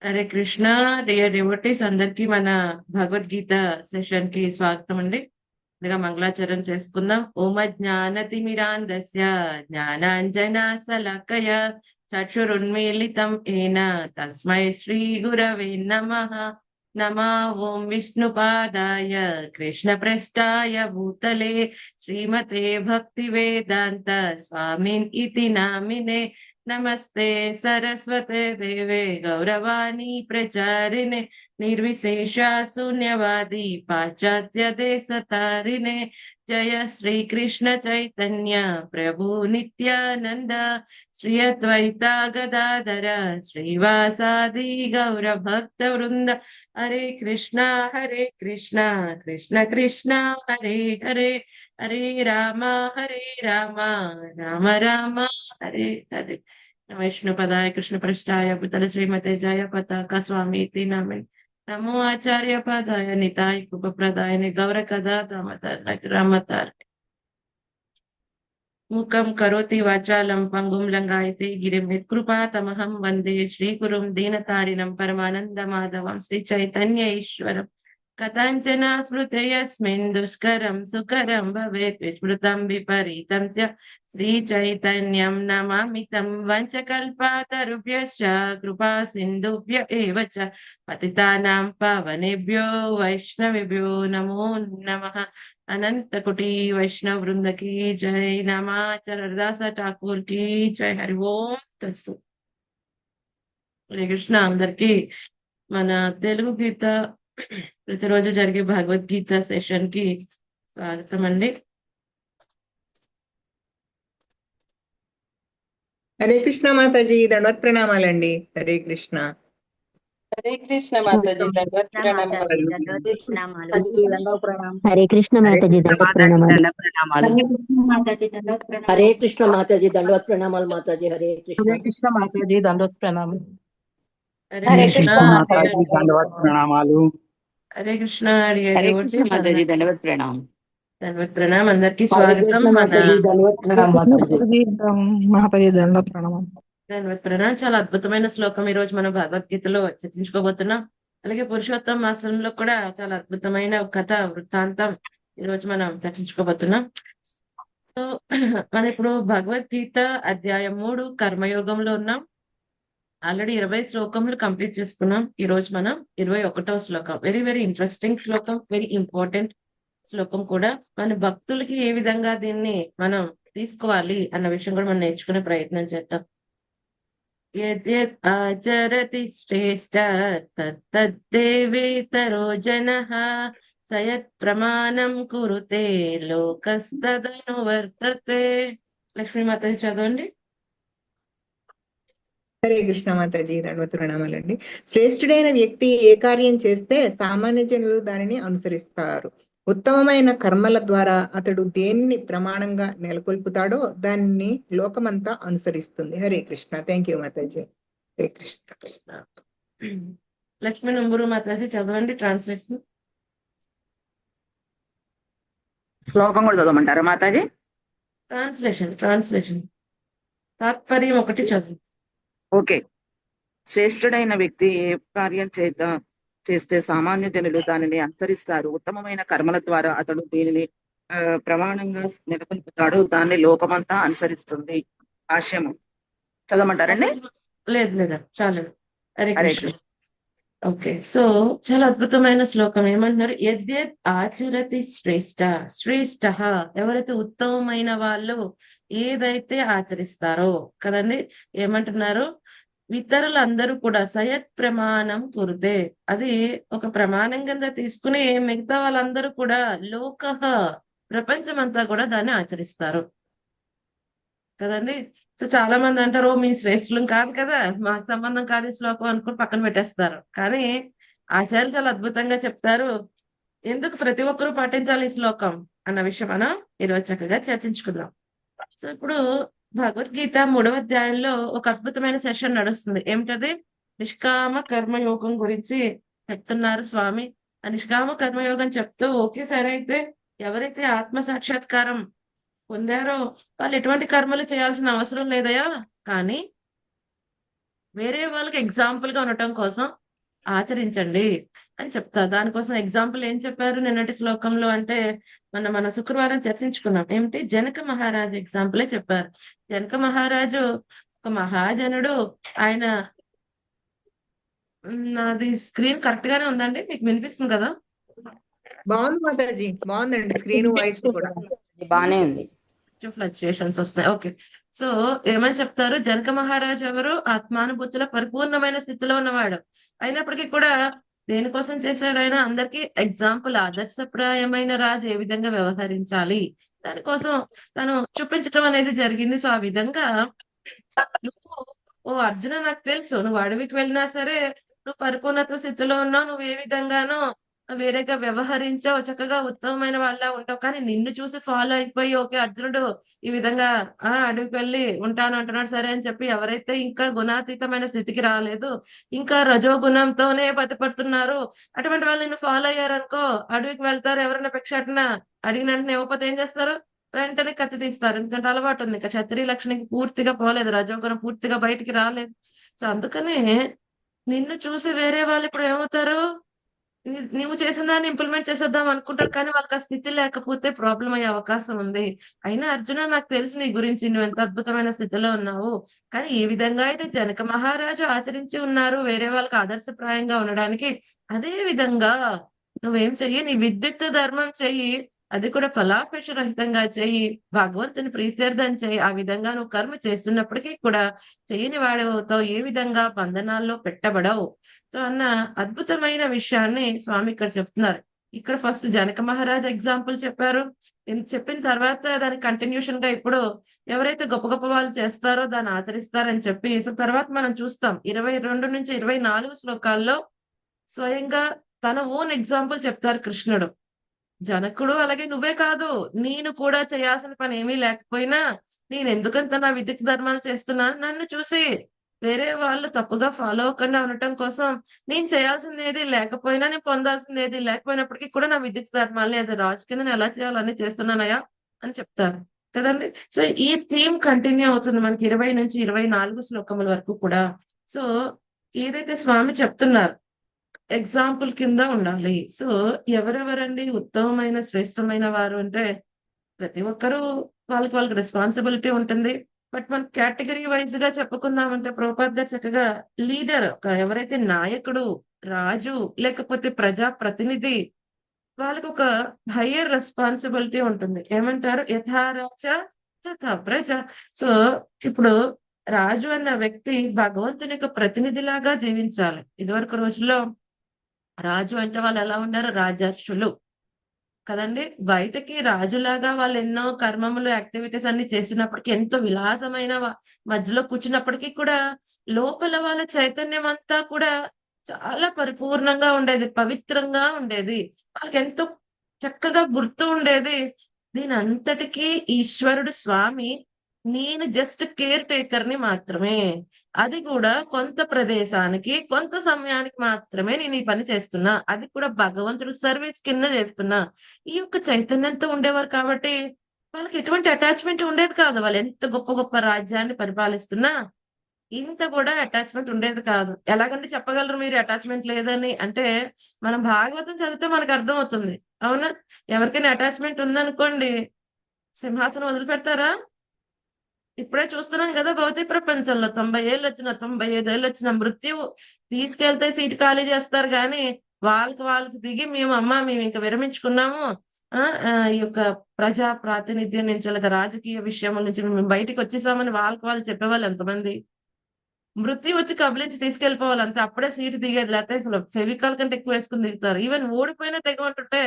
Hare Krishna. Dear devotees అందరికీ మన Bhagavad Gita session కి స్వాగతం అండి. ముందుగా మంగళాచరణ చేసుకుందాం. ఓమ జ్ఞానతిమిరాంధస్య జ్ఞానాంజన శలాకయ చక్షురున్మీలితం ఏన తస్మై శ్రీ గురవే నమః. నమా ఓం విష్ణుపాదాయ కృష్ణ ప్రేష్టాయ భూతలే శ్రీమతే భక్తి వేదాంత స్వామిన్ ఇతి నామినే. నమస్తే సరస్వతే దేవే గౌరవాణి ప్రచారిణే నిర్విశేష శూన్యవాది పాశ్చాత్య దేశ తారిణే. జయ శ్రీ కృష్ణ చైతన్య ప్రభు నిత్యానంద శ్రీ అద్వైత గదాధర శ్రీవాసాది గౌర భక్త వృంద. హరే కృష్ణ కృష్ణ కృష్ణ హరే హరే హరే రామ రామ రామ రామ హరే హరే. విష్ణుపదాయ కృష్ణ పృష్ఠాయ భూతల శ్రీమతే జయ పతాక స్వామి నామే. నమో ఆచార్య పదాయ నితాయ కృపప్రదాయ గౌర కదా దామోదర రమతార. మూకం కరోతి వాచాలం పంగుం లంగాయతే గిరిం యత్కృపా తమహం వందే శ్రీగురుం దీనతారిణం పరమానంద మాధవం శ్రీ చైతన్య ఈశ్వరం. కథంచన స్మృతయస్మిన్ దుష్కరం సుకరం భవేత్ విస్మృతం విపరీతం చ శ్రీ చైతన్యం నమామి తం. వంచకల్పాతరుభ్యశ్చ కృపా సింధుభ్య ఏవ చ పతితానాం పావనేభ్యో వైష్ణవేభ్యో నమో నమః. అనంత కోటి వైష్ణవ వృంద की जय. నామాచరణదాస ఠాకూర్ की जय. హరి ఓం తత్సు. హరే కృష్ణ. అందరికి మన తెలుగు గీత ప్రతిరోజు జరిగే భగవద్గీత సెషన్ కి స్వాగతం అండి. హరే కృష్ణ మాతాజీ, దండవత్ ప్రణామాలండి. హరే కృష్ణ. హరే కృష్ణ మాతాజీ, దండవత్ ప్రణామాలు. హరే కృష్ణ మాతాజీ, దండవత్ ప్రణామాలు. హరే కృష్ణ మాతాజీ, దండవత్ ప్రణామాలు మాతాజీ. హరే కృష్ణ మాతాజీ, దండవత్ ప్రణామాలు. హరే కృష్ణ మాతాజీ, దండవత్ ప్రణామాలు. హరే కృష్ణ. హరే కృష్ణ మాతాజీ, దండవత్ ప్రణామం. దండవత్ ప్రణామం. అందరికి స్వాగతం. మన మాతాజీ, దండవత్ ప్రణామం. దండవత్ ప్రణామం. చాలా అద్భుతమైన శ్లోకం ఈ రోజు మనం భగవద్గీతలో చర్చించుకోబోతున్నాం. అలాగే పురుషోత్తమ మాసంలో కూడా చాలా అద్భుతమైన కథ వృత్తాంతం ఈ రోజు మనం చర్చించుకోబోతున్నాం. సో మనం ఇప్పుడు భగవద్గీత అధ్యాయం 3 కర్మయోగంలో ఉన్నాం. ఆల్రెడీ 20 శ్లోకములు కంప్లీట్ చేసుకున్నాం. ఈ రోజు మనం 21వ శ్లోకం. వెరీ వెరీ ఇంట్రెస్టింగ్ శ్లోకం, వెరీ ఇంపార్టెంట్ శ్లోకం కూడా. మన భక్తులకి ఏ విధంగా దీన్ని మనం తీసుకోవాలి అన్న విషయం కూడా మనం నేర్చుకునే ప్రయత్నం చేద్దాం. యద్యత్ ఆచరతి శ్రేష్ఠ తత్తద్దేవేతరో జనః సయత్ ప్రమాణం కురుతే లోకస్తదనువర్తతే. లక్ష్మీమాతాజీ చదవండి. హరే కృష్ణ మాతాజీ, దండవత్ ప్రణామాలండి. శ్రేష్ఠుడైన వ్యక్తి ఏ కార్యం చేస్తే సామాన్య జనులు దానిని అనుసరిస్తారు. ఉత్తమమైన కర్మల ద్వారా అతడు దేన్ని ప్రమాణంగా నెలకొల్పుతాడో దాన్ని లోకమంతా అనుసరిస్తుంది. హరే కృష్ణ. Thank you Mataji. హరే కృష్ణ కృష్ణ. లక్ష్మీ నంబూరు మాతాజీ చదవండి ట్రాన్స్లేషన్. శ్లోకం కూడా చదవమంటారా మాతాజీ? ట్రాన్స్లేషన్ తాత్పర్యం ఒకటి చదువు. ఓకే. శ్రేష్ఠుడైన వ్యక్తి ఏ కార్యం చేస్తే సామాన్య జనులు దానిని అనుసరిస్తారు. ఉత్తమమైన కర్మల ద్వారా అతడు దీనిని ప్రమాణంగా నెలకొల్పుతాడు, దాన్ని లోకమంతా అనుసరిస్తుంది. భాష్యము చదవమంటారండి? లేదు చాలు. హరే కృష్ణ. ఓకే, సో చాలా అద్భుతమైన శ్లోకం. ఏమంటున్నారు? యద్యత్ ఆచరతి శ్రేష్ఠ, ఎవరైతే ఉత్తమమైన వాళ్ళు ఏదైతే ఆచరిస్తారో కదండి, ఏమంటున్నారు? ఇతరులందరూ కూడా సయత్ ప్రమాణం కురుతే, అది ఒక ప్రమాణం కింద తీసుకుని మిగతా వాళ్ళందరూ కూడా లోకః, ప్రపంచం అంతా కూడా దాన్ని ఆచరిస్తారు కదండి. సో చాలా మంది అంటారు, మీ శ్రేష్ఠులం కాదు కదా, మాకు సంబంధం కాదు ఈ శ్లోకం అనుకుని పక్కన పెట్టేస్తారు. కానీ ఆచార్యులు చాలా అద్భుతంగా చెప్తారు ఎందుకు ప్రతి ఒక్కరూ పాటించాలి ఈ శ్లోకం అన్న విషయం మనం ఈరోజు చక్కగా చర్చించుకుందాం. సో ఇప్పుడు భగవద్గీత 3వ అధ్యాయంలో ఒక అద్భుతమైన సెషన్ నడుస్తుంది. ఏమిటది? నిష్కామ కర్మయోగం గురించి చెప్తున్నారు స్వామి. ఆ నిష్కామ కర్మయోగం చెప్తూ, ఓకే సరే, అయితే ఎవరైతే ఆత్మ సాక్షాత్కారం పొందారో వాళ్ళు ఎటువంటి కర్మలు చేయాల్సిన అవసరం లేదయా, కానీ వేరే వాళ్ళకి ఎగ్జాంపుల్ గా ఉండటం కోసం ఆచరించండి అని చెప్తారు. దానికోసం ఎగ్జాంపుల్ ఏం చెప్పారు నిన్నటి శ్లోకంలో అంటే, మన శుక్రవారం చర్చించుకున్నాం. ఏమిటి? జనక మహారాజు ఎగ్జాంపులే చెప్పారు. జనక మహారాజు ఒక మహాజనుడు. ఆయన నాది స్క్రీన్ కరెక్ట్ గానే ఉందండి, మీకు వినిపిస్తుంది కదా? బాగుంది మాతాజీ, బాగుందండి స్క్రీన్ వాయిస్ కూడా. బానే ఉంది. ఫ్లక్చుయేషన్స్ వస్తాయి. ఓకే. సో ఏమని చెప్తారు? జనక మహారాజు ఎవరు? ఆత్మానుభూతిలో పరిపూర్ణమైన స్థితిలో ఉన్నవాడు. అయినప్పటికీ కూడా దేనికోసం చేశాడు ఆయన? అందరికీ ఎగ్జాంపుల్, ఆదర్శప్రాయమైన రాజు ఏ విధంగా వ్యవహరించాలి దానికోసం తను చూపించడం అనేది జరిగింది. సో ఆ విధంగా నువ్వు, ఓ అర్జున, నాకు తెలుసు నువ్వు అడవికి వెళ్ళినా సరే నువ్వు పరిపూర్ణత్వ స్థితిలో ఉన్నావు, నువ్వు ఏ విధంగానో వేరేగా వ్యవహరించావు, చక్కగా ఉత్తమమైన వాళ్ళ ఉంటావు. కానీ నిన్ను చూసి ఫాలో అయిపోయి, ఓకే అర్జునుడు ఈ విధంగా అడవికి వెళ్ళి ఉంటాను అంటున్నాడు సరే అని చెప్పి, ఎవరైతే ఇంకా గుణాతీతమైన స్థితికి రాలేదు, ఇంకా రజోగుణంతోనే బతిపడుతున్నారు, అటువంటి వాళ్ళు నిన్ను ఫాలో అయ్యారనుకో, అడవికి వెళ్తారు, ఎవరైనా భిక్షాటన అడిగిన వెంటనే ఇవ్వకపోతే ఏం చేస్తారు? వెంటనే కత్తి తీస్తారు. ఎందుకంటే అలవాటు ఉంది, ఇంకా క్షత్రియ లక్షణానికి పూర్తిగా పోలేదు, రజోగుణం పూర్తిగా బయటికి రాలేదు. సో అందుకనే నిన్ను చూసి వేరే వాళ్ళు ఇప్పుడు ఏమవుతారు? నువ్వు చేసిన దాన్ని ఇంప్లిమెంట్ చేసేద్దాం అనుకుంటారు, కానీ వాళ్ళకి ఆ స్థితి లేకపోతే ప్రాబ్లం అయ్యే అవకాశం ఉంది. అయినా అర్జున, నాకు తెలుసు నీ గురించి, నువ్వు ఎంత అద్భుతమైన స్థితిలో ఉన్నావు. కానీ ఈ విధంగా అయితే జనక మహారాజు ఆచరించి ఉన్నారు వేరే వాళ్ళకి ఆదర్శప్రాయంగా ఉండడానికి, అదే విధంగా నువ్వేం చెయ్యి? నీ విద్యుత్ ధర్మం చెయ్యి, అది కూడా ఫలాపేక్ష రహితంగా చెయ్యి, భగవంతుని ప్రీత్యర్థం చెయ్యి. ఆ విధంగా నువ్వు కర్మ చేస్తున్నప్పటికీ కూడా చెయ్యని వాడవుతావు, ఏ విధంగా బంధనాల్లో పెట్టబడవు. సో అన్న అద్భుతమైన విషయాన్ని స్వామి ఇక్కడ చెప్తున్నారు. ఇక్కడ ఫస్ట్ జనక మహారాజ్ ఎగ్జాంపుల్ చెప్పారు. చెప్పిన తర్వాత దాని కంటిన్యూషన్ గా ఇప్పుడు ఎవరైతే గొప్ప గొప్ప వాళ్ళు చేస్తారో దాన్ని ఆచరిస్తారని చెప్పి, సో తర్వాత మనం చూస్తాం 22 నుంచి 24 శ్లోకాల్లో స్వయంగా తన ఓన్ ఎగ్జాంపుల్ చెప్తారు కృష్ణుడు. జనకుడు అలాగే నువ్వే కాదు, నేను కూడా చేయాల్సిన పని ఏమీ లేకపోయినా నేను ఎందుకంత నా విద్యుత్ ధర్మాలు చేస్తున్నాను, నన్ను చూసి వేరే వాళ్ళు తప్పుగా ఫాలో అవ్వకుండా ఉండటం కోసం నేను చేయాల్సింది ఏది లేకపోయినా, నేను పొందాల్సింది ఏది లేకపోయినప్పటికీ కూడా నా విద్యుత్ ధర్మాలని అది రాజు కింద నేను ఎలా చేయాలని చేస్తున్నానయ్యా అని చెప్తారు కదండి. సో ఈ థీమ్ కంటిన్యూ అవుతుంది మనకి 20 నుంచి 24 శ్లోకముల వరకు కూడా. సో ఏదైతే స్వామి చెప్తున్నారు ఎగ్జాంపుల్ కింద ఉండాలి. సో ఎవరెవరండి ఉత్తమమైన శ్రేష్టమైన వారు అంటే, ప్రతి ఒక్కరూ వాళ్ళకి రెస్పాన్సిబిలిటీ ఉంటుంది. బట్ మనం కేటగిరీ వైజ్ గా చెప్పుకుందామంటే, ప్రభుపాద్ గారు చక్కగా లీడర్, ఎవరైతే నాయకుడు, రాజు లేకపోతే ప్రజా ప్రతినిధి, వాళ్ళకి ఒక హయ్యర్ రెస్పాన్సిబిలిటీ ఉంటుంది. ఏమంటారు? యథా రాజ తథా ప్రజ. సో ఇప్పుడు రాజు అన్న వ్యక్తి భగవంతుని యొక్క ప్రతినిధిలాగా జీవించాలి. ఇదివరకు రోజుల్లో రాజు అంటే వాళ్ళు ఎలా ఉన్నారు? రాజర్షులు కదండి. బయటకి రాజులాగా వాళ్ళు ఎన్నో కర్మములు, యాక్టివిటీస్ అన్ని చేస్తున్నప్పటికీ, ఎంతో విలాసమైన మధ్యలో కూర్చున్నప్పటికీ కూడా లోపల వాళ్ళ చైతన్యం అంతా కూడా చాలా పరిపూర్ణంగా ఉండేది, పవిత్రంగా ఉండేది. వాళ్ళకి ఎంతో చక్కగా గుర్తు ఉండేది. దీని అంతటికీ ఈశ్వరుడు స్వామి, నేను జస్ట్ కేర్ టేకర్ ని మాత్రమే, అది కూడా కొంత ప్రదేశానికి కొంత సమయానికి మాత్రమే నేను ఈ పని చేస్తున్నా, అది కూడా భగవంతుడు సర్వీస్ కింద చేస్తున్నా. ఈ యొక్క చైతన్యంతో ఉండేవారు కాబట్టి వాళ్ళకి ఎటువంటి అటాచ్మెంట్ ఉండేది కాదు. వాళ్ళు ఎంత గొప్ప గొప్ప రాజ్యాన్ని పరిపాలిస్తున్నా ఇంత కూడా అటాచ్మెంట్ ఉండేది కాదు. ఎలాగంటే చెప్పగలరు మీరు అటాచ్మెంట్ లేదని అంటే? మనం భాగవతం చదివితే మనకు అర్థం అవుతుంది, అవునా? ఎవరికైనా అటాచ్మెంట్ ఉందనుకోండి, సింహాసనం వదిలిపెడతారా? ఇప్పుడే చూస్తున్నాం కదా భౌతిక ప్రపంచంలో 90 ఏళ్ళు వచ్చిన 95 ఏళ్ళు వచ్చిన మృత్యువు తీసుకెళ్తే సీటు ఖాళీ చేస్తారు కానీ, వాళ్ళకి దిగి మేము ఇంకా విరమించుకున్నాము, ఈ యొక్క ప్రజా ప్రాతినిధ్యం నుంచి లేదా రాజకీయ విషయముల నుంచి మేము బయటికి వచ్చేసామని వాళ్ళు చెప్పేవాళ్ళు ఎంతమంది? మృత్యు వచ్చి కబలించి తీసుకెళ్లిపోవాలి అంతే, అప్పుడే సీటు దిగేది. లేకపోతే అసలు ఫెవికాల్ కంటే ఎక్కువ వేసుకుని దిగుతారు. ఈవెన్ ఓడిపోయినా తెగమంటుంటే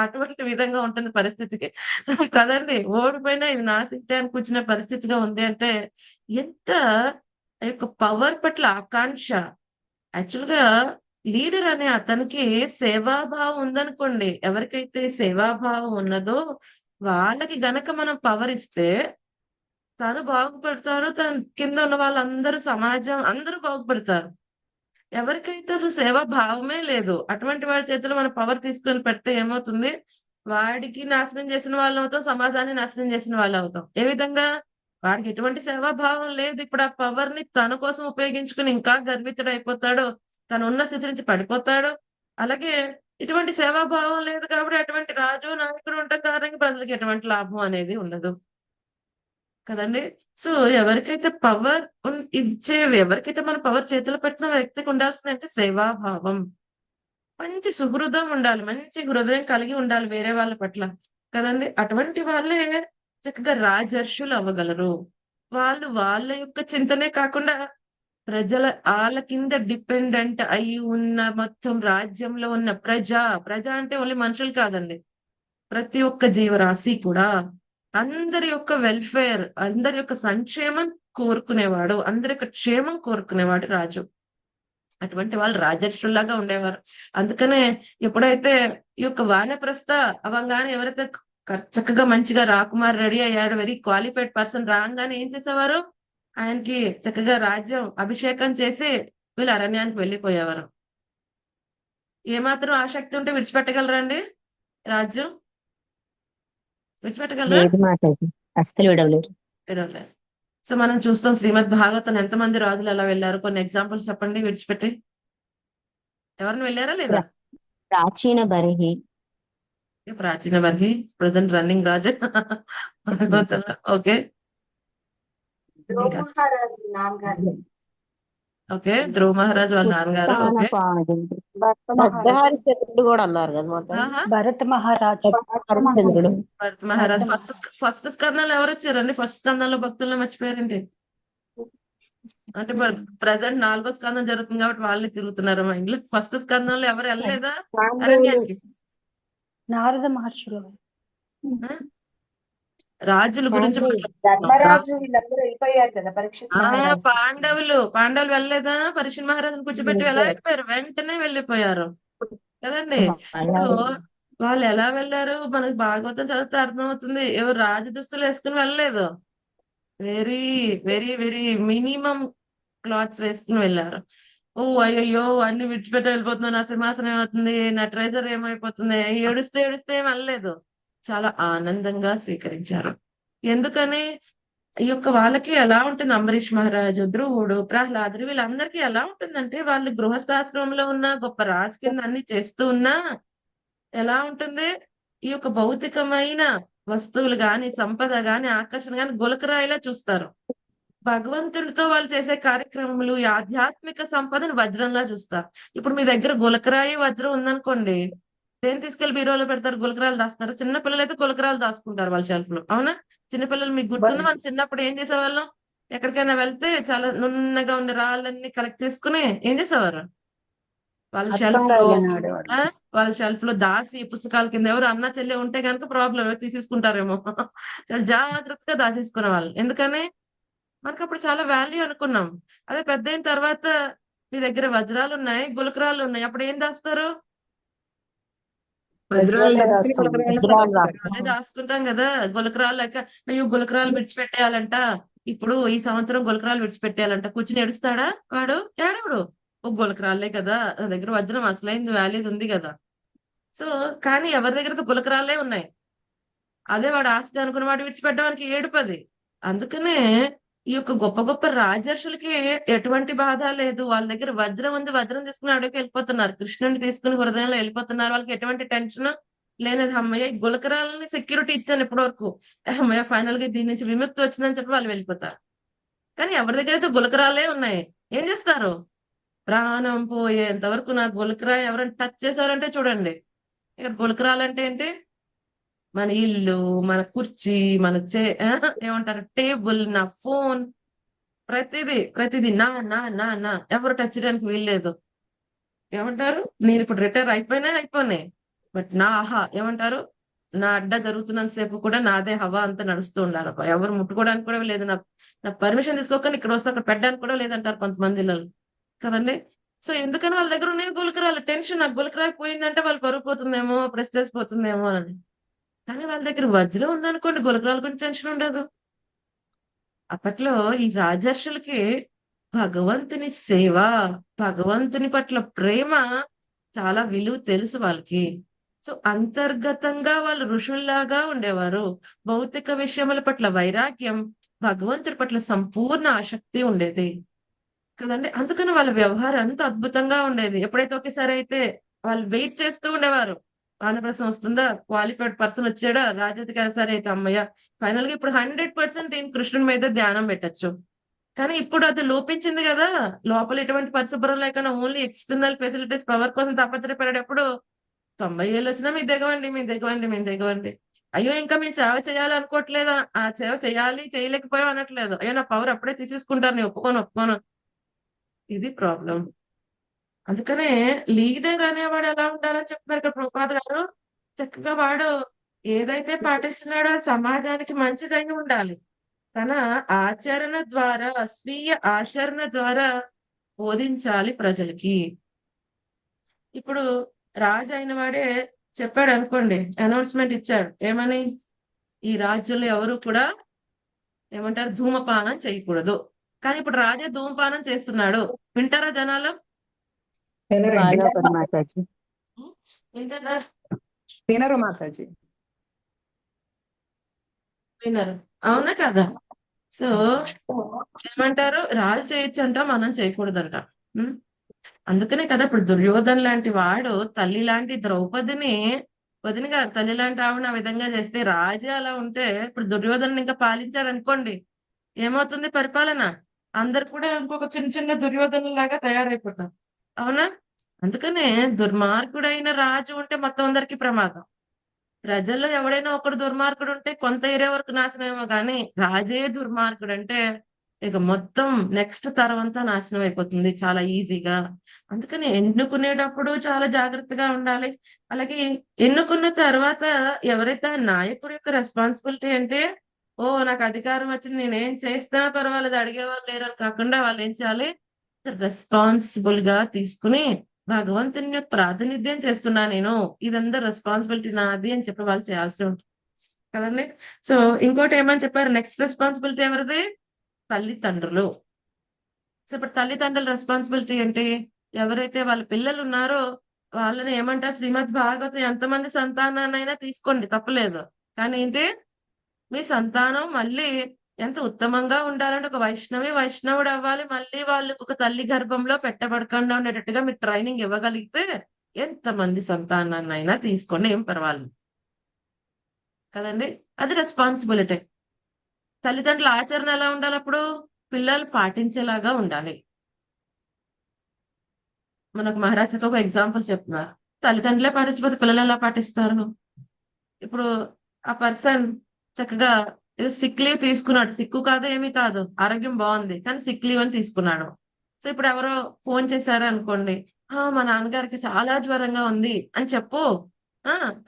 అటువంటి విధంగా ఉంటుంది పరిస్థితికి కదండి. ఓడిపోయినా ఇది నా సీటే అని కూర్చునే పరిస్థితిగా ఉంది అంటే, ఎంత యొక్క పవర్ పట్ల ఆకాంక్ష. యాక్చువల్ గా లీడర్ అనే అతనికి సేవాభావం ఉందనుకోండి, ఎవరికైతే సేవాభావం ఉన్నదో వాళ్ళకి గనక మనం పవర్ ఇస్తే తను బాగుపడతాడు, తన కింద ఉన్న వాళ్ళందరూ, సమాజం అందరూ బాగుపడతారు. ఎవరికైతే అసలు సేవా భావమే లేదు, అటువంటి వాడి చేతిలో మనం పవర్ తీసుకొని పెడితే ఏమవుతుంది? వాడికి నాశనం చేసిన వాళ్ళు అవుతాం, సమాజాన్ని నాశనం చేసిన వాళ్ళు అవుతాం. ఏ విధంగా? వాడికి ఎటువంటి సేవాభావం లేదు. ఇప్పుడు ఆ పవర్ ని తన కోసం ఉపయోగించుకుని ఇంకా గర్వితుడు అయిపోతాడు, తను ఉన్న స్థితి నుంచి పడిపోతాడు. అలాగే ఇటువంటి సేవాభావం లేదు కాబట్టి అటువంటి రాజు నాయకుడు ఉండటం కారణంగా ప్రజలకు ఎటువంటి లాభం అనేది ఉండదు కదండి. సో ఎవరికైతే పవర్ ఎవరికైతే మన పవర్ చేతిలో పెట్టిన వ్యక్తికి ఉండాల్సింది అంటే సేవాభావం, మంచి సుహృదం ఉండాలి, మంచి హృదయం కలిగి ఉండాలి వేరే వాళ్ళ పట్ల కదండి. అటువంటి వాళ్ళే చక్కగా రాజర్షులు అవ్వగలరు. వాళ్ళు వాళ్ళ యొక్క చింతనే కాకుండా వాళ్ళ కింద డిపెండెంట్ అయి ఉన్న మొత్తం రాజ్యంలో ఉన్న ప్రజ అంటే ఓన్లీ మనుషులు కాదండి, ప్రతి ఒక్క జీవరాశి కూడా అందరి యొక్క వెల్ఫేర్, అందరి యొక్క సంక్షేమం కోరుకునేవాడు, అందరి యొక్క క్షేమం కోరుకునేవాడు రాజు. అటువంటి వాళ్ళు రాజర్షుల్లాగా ఉండేవారు. అందుకనే ఎప్పుడైతే ఈ యొక్క వానప్రస్థ అవంగానే ఎవరైతే చక్కగా మంచిగా రాకుమార్ రెడీ అయ్యాడు, వెరీ క్వాలిఫైడ్ పర్సన్ రాగానే ఏం చేసేవారు, ఆయనకి చక్కగా రాజ్యం అభిషేకం చేసి వీళ్ళు అరణ్యానికి వెళ్ళిపోయేవారు. ఏమాత్రం ఆసక్తి ఉంటే విడిచిపెట్టగలరండి రాజ్యం? విడిచిపెట్టగలరా? లేదు మాతాజీ, అస్సలు విడవలేదు. విడవలేరు. సో మనం చూస్తాం శ్రీమద్ భాగవతం ఎంతమంది రాజులు ఎలా వెళ్ళారు, కొన్ని ఎగ్జాంపుల్స్ చెప్పండి విడిచిపెట్టి. ఎవరిని వెళ్ళారా లేదా? ప్రాచీన బర్హి, ప్రాచీన బర్హి, ప్రజెంట్ రన్నింగ్ రాజు భాగవతంలో. ఓకే, ఇంకా ఓకే, ధ్రువ మహారాజ్ వాళ్ళ నాన్నగారు. ఓకే, భద్రహరిచంద్రుడు కూడా అన్నారు కదా మొత్తం. ఆహా, భరత మహారాజు హరిశ్చంద్రుడు భరత మహారాజ్. ఫస్ట్ స్కందంలో ఎవరు వచ్చారండి? ఫస్ట్ స్కందంలో భక్తుల్లో మర్చిపోయారండి. అంటే ప్రజెంట్ 4వ స్కందం జరుగుతుంది కాబట్టి వాళ్ళే తిరుగుతున్నారు మా ఇంట్లో. ఫస్ట్ స్కందంలో ఎవరు వెళ్ళలేదా అరణ్యానికి? నారద మహర్షులు. ఆ? రాజుల గురించి ధర్మరాజు వీళ్ళందరూ వెళ్ళిపోయారు కదా పరీక్ష. పాండవులు వెళ్ళలేదా? పరీక్ష మహారాజుని కూర్చోబెట్టి ఎలా వెళ్ళిపోయారు? వెంటనే వెళ్ళిపోయారు కదండి. సో వాళ్ళు ఎలా వెళ్ళారు మనకు భాగవతం చదివితే అర్థమవుతుంది. ఎవరు రాజ దుస్తులు వేసుకుని వెళ్ళలేదు, very very very minimum clothes వేసుకుని వెళ్ళారు. ఓ అయ్యో అన్ని విడిచిపెట్టి వెళ్ళిపోతున్నాను, నా సింహాసనం ఏమవుతుంది, నా ట్రెజర్ ఏమైపోతుంది, ఏడుస్తే ఏం వెళ్ళలేదు, చాలా ఆనందంగా స్వీకరించారు. ఎందుకని ఈ యొక్క వాళ్ళకి ఎలా ఉంటుంది, అంబరీష్ మహారాజు, ధ్రువుడు, ప్రహ్లాదుడు వీళ్ళందరికీ ఎలా ఉంటుందంటే వాళ్ళు గృహస్థాశ్రమంలో ఉన్న గొప్ప రాజు కింద అన్ని చేస్తూ ఉన్నా ఎలా ఉంటుంది, ఈ యొక్క భౌతికమైన వస్తువులు గాని, సంపద గాని, ఆకర్షణ గాని గులకరాయిలా చూస్తారు. భగవంతుడితో వాళ్ళు చేసే కార్యక్రమములు, ఈ ఆధ్యాత్మిక సంపదను వజ్రంలా చూస్తారు. ఇప్పుడు మీ దగ్గర గులకరాయి వజ్రం ఉందనుకోండి, దేని తీసుకెళ్లి బీరోలో పెడతారు? గులకరాలు దాస్తారు. చిన్న పిల్లలు అయితే గులకరాలు దాచుకుంటారు వాళ్ళ షెల్ఫ్ లో, అవునా? చిన్నపిల్లలు మీకు గుర్తుంది, మనం చిన్నప్పుడు ఏం చేసేవాళ్ళం, ఎక్కడికైనా వెళ్తే చాలా నున్నగా ఉన్న రాళ్ళన్ని కలెక్ట్ చేసుకుని ఏం చేసేవారు, వాళ్ళ షెల్ఫ్ లో దాసి పుస్తకాల కింద ఎవరు అన్న చెల్లి ఉంటే కనుక ప్రాబ్లం, తీసేసుకుంటారేమో చాలా జాగ్రత్తగా దాచేసుకునే వాళ్ళు. ఎందుకని మనకు అప్పుడు చాలా వాల్యూ అనుకున్నాం. అదే పెద్ద అయిన తర్వాత మీ దగ్గర వజ్రాలు ఉన్నాయి, గులకరాలు ఉన్నాయి, అప్పుడు ఏం దాస్తారు? దాచుకుంటాం కదా. గులకరాలు లేక అయ్యో గులకరాలు విడిచిపెట్టేయాలంట, ఇప్పుడు ఈ సంవత్సరం గులకరాలు విడిచిపెట్టేయాలంట, కూర్చుని ఏడుస్తాడా వాడు? ఏడవడు. ఓ గులకరాలే కదా, నా దగ్గర వజ్రం అసలైంది వాల్యూ ఉంది కదా. సో కానీ ఎవరి దగ్గర గులకరాలే ఉన్నాయి, అదే వాడు ఆస్తి అనుకున్న వాడు విడిచిపెట్టడానికి ఏడుపది. అందుకనే ఈ యొక్క గొప్ప గొప్ప రాజర్షులకి ఎటువంటి బాధ లేదు, వాళ్ళ దగ్గర వజ్రం ఉంది, వజ్రం తీసుకుని అడవికి వెళ్ళిపోతున్నారు, కృష్ణుని తీసుకుని హృదయంలో వెళ్ళిపోతున్నారు, వాళ్ళకి ఎటువంటి టెన్షన్ లేనిది. అమ్మయ్య గులకరాలని సెక్యూరిటీ ఇచ్చాను ఇప్పటి వరకు, అమ్మయ్య ఫైనల్ గా దీని నుంచి విముక్తి వచ్చిందని చెప్పి వాళ్ళు వెళ్ళిపోతారు. కానీ ఎవరి దగ్గర అయితే గులకరాలే ఉన్నాయి ఏం చేస్తారు? ప్రాణం పోయేంత వరకు నా గులకరాయి ఎవరైనా టచ్ చేశారంటే చూడండి. ఇక్కడ గులకరాలంటే ఏంటి? మన ఇల్లు, మన కుర్చీ, మన ఏమంటారు టేబుల్, నా ఫోన్, ప్రతిదీ నా నా నా నా ఎవరు టచ్ చేయడానికి వీల్లేదు. ఏమంటారు, నేను ఇప్పుడు రిటైర్ అయిపోయినాయి, బట్ నా ఆహా ఏమంటారు, నా అడ్డా జరుగుతున్నంత సేపు కూడా నాదే హవా అంతా నడుస్తూ ఉండాలి, ఎవరు ముట్టుకోవడానికి కూడా లేదు, నా పర్మిషన్ తీసుకోకుండా ఇక్కడ వస్తే అక్కడ పెట్టడానికి కూడా లేదంటారు కొంతమంది ఇళ్ళలు కదండి. సో ఎందుకని వాళ్ళ దగ్గర ఉన్నాయి గులకరాలు, టెన్షన్, నాకు గులకరాయి పోయిందంటే వాళ్ళు పరుగు పోతుందేమో, ప్రెస్టేజ్ పోతుందేమో అని. కానీ వాళ్ళ దగ్గర వజ్రం ఉందనుకోండి, గులకరాల గురించి టెన్షన్ ఉండదు. అప్పట్లో ఈ రాజర్షులకి భగవంతుని సేవ, భగవంతుని పట్ల ప్రేమ చాలా విలువ తెలుసు వాళ్ళకి. సో అంతర్గతంగా వాళ్ళు ఋషుల్లాగా ఉండేవారు. భౌతిక విషయముల పట్ల వైరాగ్యం, భగవంతుడి పట్ల సంపూర్ణ ఆసక్తి ఉండేది కదండి. అందుకని వాళ్ళ వ్యవహారం అంత అద్భుతంగా ఉండేది. ఎప్పుడైతే ఒకేసారి అయితే వాళ్ళు వెయిట్ చేస్తూ ఉండేవారు. వానప్రస్థం వస్తుందా? క్వాలిఫైడ్ పర్సన్ వచ్చాడా? రాజాధికారి సరే అయితే అమ్మయ్య! ఫైనల్ గా ఇప్పుడు 100% ఈయన కృష్ణుడి మీద ధ్యానం పెట్టొచ్చు. కానీ ఇప్పుడు అది లోపించింది కదా! లోపల ఎటువంటి పరిశుభ్రం లేకుండా ఓన్లీ ఎక్స్టర్నల్ ఫెసిలిటీస్ పవర్ కోసం తాపత్రయపడేటప్పుడు 90 ఏళ్ళు వచ్చినా మీరు దిగవండి, మేము దిగవండి, మేము దిగవండి. అయ్యో! ఇంకా మేము సేవ చేయాలనుకోవట్లేదా? ఆ సేవ చేయాలి, చేయలేకపోయాం అనట్లేదు. అయ్యో! నా పవర్ అప్పుడే తీసేసుకుంటారు. నేను ఒప్పుకోను. ఇది ప్రాబ్లమ్. అందుకనే లీడర్ అనేవాడు ఎలా ఉండాలని చెప్తున్నారు ఇక్కడ ప్రభుపాద గారు. చక్కగా వాడు ఏదైతే పాటిస్తున్నాడో అది సమాజానికి మంచిదై ఉండాలి. తన ఆచరణ ద్వారా, స్వీయ ఆచరణ ద్వారా బోధించాలి ప్రజలకి. ఇప్పుడు రాజు అయిన వాడే చెప్పాడు అనుకోండి, అనౌన్స్మెంట్ ఇచ్చాడు. ఏమని? ఈ రాజ్యంలో ఎవరు కూడా ఏమంటారు ధూమపానం చేయకూడదు. కానీ ఇప్పుడు రాజే ధూమపానం చేస్తున్నాడు. వింటారా జనాలు? వినరండి. ఫాలో అవ్వదు మాతాజీ. వింటారా? వినరు మాతాజీ. వినరు. అవునా కదా? సో ఏమంటారు? రాజు చేయొచ్చు అంట, మనం చేయకూడదంట. ఉం? అందుకనే కదా ఇప్పుడు దుర్యోధన్ లాంటి వాడు తల్లి లాంటి ద్రౌపదిని వదినగా తల్లి లాంటి ఆవిడ ఆ విధంగా చేస్తే రాజే అలా ఉంటే ఇప్పుడు దుర్యోధను ఇంకా పాలించారనుకోండి, ఏమవుతుంది పరిపాలన? అందరు కూడా ఇంకొక చిన్న చిన్న దుర్యోధను లాగా తయారైపోతాం. అవునా? అందుకనే దుర్మార్గుడైన రాజు ఉంటే మొత్తం అందరికీ ప్రమాదం. ప్రజల్లో ఎవడైనా ఒకడు దుర్మార్గుడు ఉంటే కొంత ఏరియా వరకు నాశనమేమో కానీ రాజే దుర్మార్గుడు అంటే ఇక మొత్తం నెక్స్ట్ తరం అంతా నాశనం అయిపోతుంది చాలా ఈజీగా. అందుకని ఎన్నుకునేటప్పుడు చాలా జాగ్రత్తగా ఉండాలి. అలాగే ఎన్నుకున్న తర్వాత ఎవరైతే ఆ నాయకుడి యొక్క రెస్పాన్సిబిలిటీ అంటే, ఓ నాకు అధికారం వచ్చింది నేనేం చేస్తున్నా పర్వాలేదు అడిగేవాళ్ళు లేరని కాకుండా వాళ్ళు ఏం చేయాలి? రెస్పాన్సిబుల్ గా తీసుకుని భగవంతుని యొక్క ప్రాతినిధ్యం చేస్తున్నా నేను, ఇదంతా రెస్పాన్సిబిలిటీ నాది అని చెప్పి వాళ్ళు చేయాల్సి ఉంటుంది కదండి. సో ఇంకోటి ఏమని చెప్పారు? నెక్స్ట్ రెస్పాన్సిబిలిటీ ఎవరిది? తల్లిదండ్రులు. సో ఇప్పుడు తల్లిదండ్రుల రెస్పాన్సిబిలిటీ ఏంటి? ఎవరైతే వాళ్ళ పిల్లలు ఉన్నారో వాళ్ళని ఏమంటారు? శ్రీమద్ భాగవతం ఎంతమంది సంతానాన్నైనా తీసుకోండి తప్పలేదు. కానీ ఏంటి? మీ సంతానం మళ్ళీ ఎంత ఉత్తమంగా ఉండాలంటే ఒక వైష్ణవుడు అవ్వాలి. మళ్ళీ వాళ్ళు ఒక తల్లి గర్భంలో పెట్టబడకుండా ఉండేటట్టుగా మీరు ట్రైనింగ్ ఇవ్వగలిగితే ఎంతమంది సంతానాన్నైనా తీసుకోండి, ఏం పర్వాలేదు కదండి. అది రెస్పాన్సిబిలిటీ. తల్లిదండ్రుల ఆచరణ ఎలా ఉండాలి? అప్పుడు పిల్లలు పాటించేలాగా ఉండాలి. మనకు మహారాజాకి ఒక ఎగ్జాంపుల్ చెప్తున్నారు. తల్లిదండ్రులే పాటించకపోతే పిల్లలు ఎలా పాటిస్తారు? ఇప్పుడు ఆ పర్సన్ చక్కగా ఏదో సిక్ లీవ్ తీసుకున్నాడు. సిక్కు కాదు ఏమీ కాదు, ఆరోగ్యం బాగుంది కానీ సిక్ లీవ్ అని తీసుకున్నాడు. సో ఇప్పుడు ఎవరో ఫోన్ చేశారు అనుకోండి, మా నాన్నగారికి చాలా జ్వరంగా ఉంది అని చెప్పు,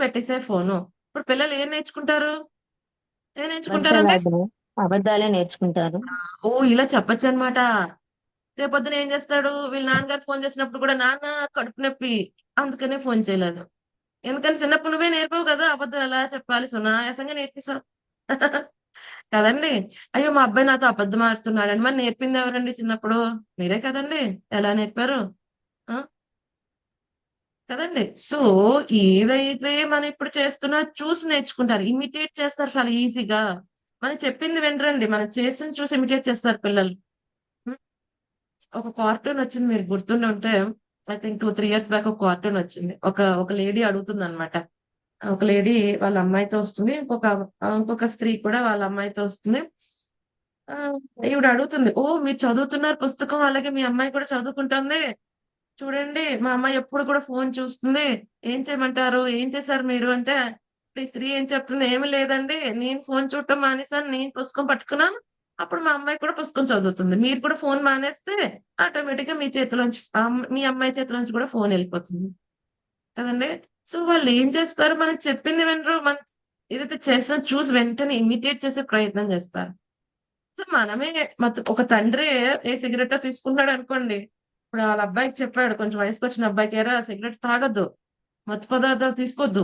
పెట్టేసే ఫోను. ఇప్పుడు పిల్లలు ఏం నేర్చుకుంటారు? అబద్ధాలు ఆడరు. అబద్ధాలే నేర్చుకుంటారు. ఓ ఇలా చెప్పొచ్చు అనమాట. రేపొద్దున ఏం చేస్తాడు? వీళ్ళ నాన్నగారు ఫోన్ చేసినప్పుడు కూడా నాన్న కడుపు నొప్పి అందుకనే ఫోన్ చేయలేదు. ఎందుకంటే చిన్నప్పుడు నువ్వే నేర్పవు కదా అబద్ధం ఎలా చెప్పాలి, సునాయాసంగా నేర్పిస్తావు కదండి. అయ్యో మా అబ్బాయి నాతో అబద్ధం ఆడుతున్నాడని మరి నేర్పింది ఎవరండి చిన్నప్పుడు? మీరే కదండి. ఎలా నేర్పారు? ఆ కదండి. సో ఏదైతే మనం ఇప్పుడు చేస్తున్నా చూసి నేర్చుకుంటారు, ఇమిటేట్ చేస్తారు చాలా ఈజీగా. మనం చెప్పింది వినరండి, మనం చేసింది చూసి ఇమిటేట్ చేస్తారు పిల్లలు. ఉం? ఒక కార్టూన్ వచ్చింది, మీరు గుర్తుండి ఉంటే ఐ థింక్ 2-3 ఇయర్స్ బ్యాక్ ఒక కార్టూన్ వచ్చింది. ఒక లేడీ అడుగుతుంది అనమాట. ఒక లేడీ వాళ్ళ అమ్మాయితో వస్తుంది, ఇంకొక స్త్రీ కూడా వాళ్ళ అమ్మాయితో వస్తుంది. ఆ ఈవిడ అడుగుతుంది, ఓ మీరు చదువుతున్నారు పుస్తకం, అలాగే మీ అమ్మాయి కూడా చదువుకుంటుంది. చూడండి మా అమ్మాయి ఎప్పుడు కూడా ఫోన్ చూస్తుంది, ఏం చేయమంటారు? ఏం చేశారు మీరు అంటే, ఇప్పుడు ఈ స్త్రీ ఏం చెప్తుంది? ఏమి లేదండి, నేను ఫోన్ చూడటం మానేశాను, నేను పుస్తకం పట్టుకున్నాను, అప్పుడు మా అమ్మాయి కూడా పుస్తకం చదువుతుంది. మీరు కూడా ఫోన్ మానేస్తే ఆటోమేటిక్ గా మీ చేతిలోంచి మీ అమ్మాయి చేతిలోంచి కూడా ఫోన్ వెళ్ళిపోతుంది కదండి. సో వాళ్ళు ఏం చేస్తారు? మనం చెప్పింది వినరు. మనం ఏదైతే చేస్తారో చూసి వెంటనే ఇమిటేట్ చేసే ప్రయత్నం చేస్తారు. సో మనమే ఒక తండ్రి ఏ సిగరెట్ తీసుకుంటాడు అనుకోండి, ఇప్పుడు వాళ్ళ అబ్బాయికి చెప్పాడు, కొంచెం వయసుకు వచ్చిన అబ్బాయికి, ఏరా సిగరెట్ తాగొద్దు, మత్తు పదార్థాలు తీసుకోవద్దు.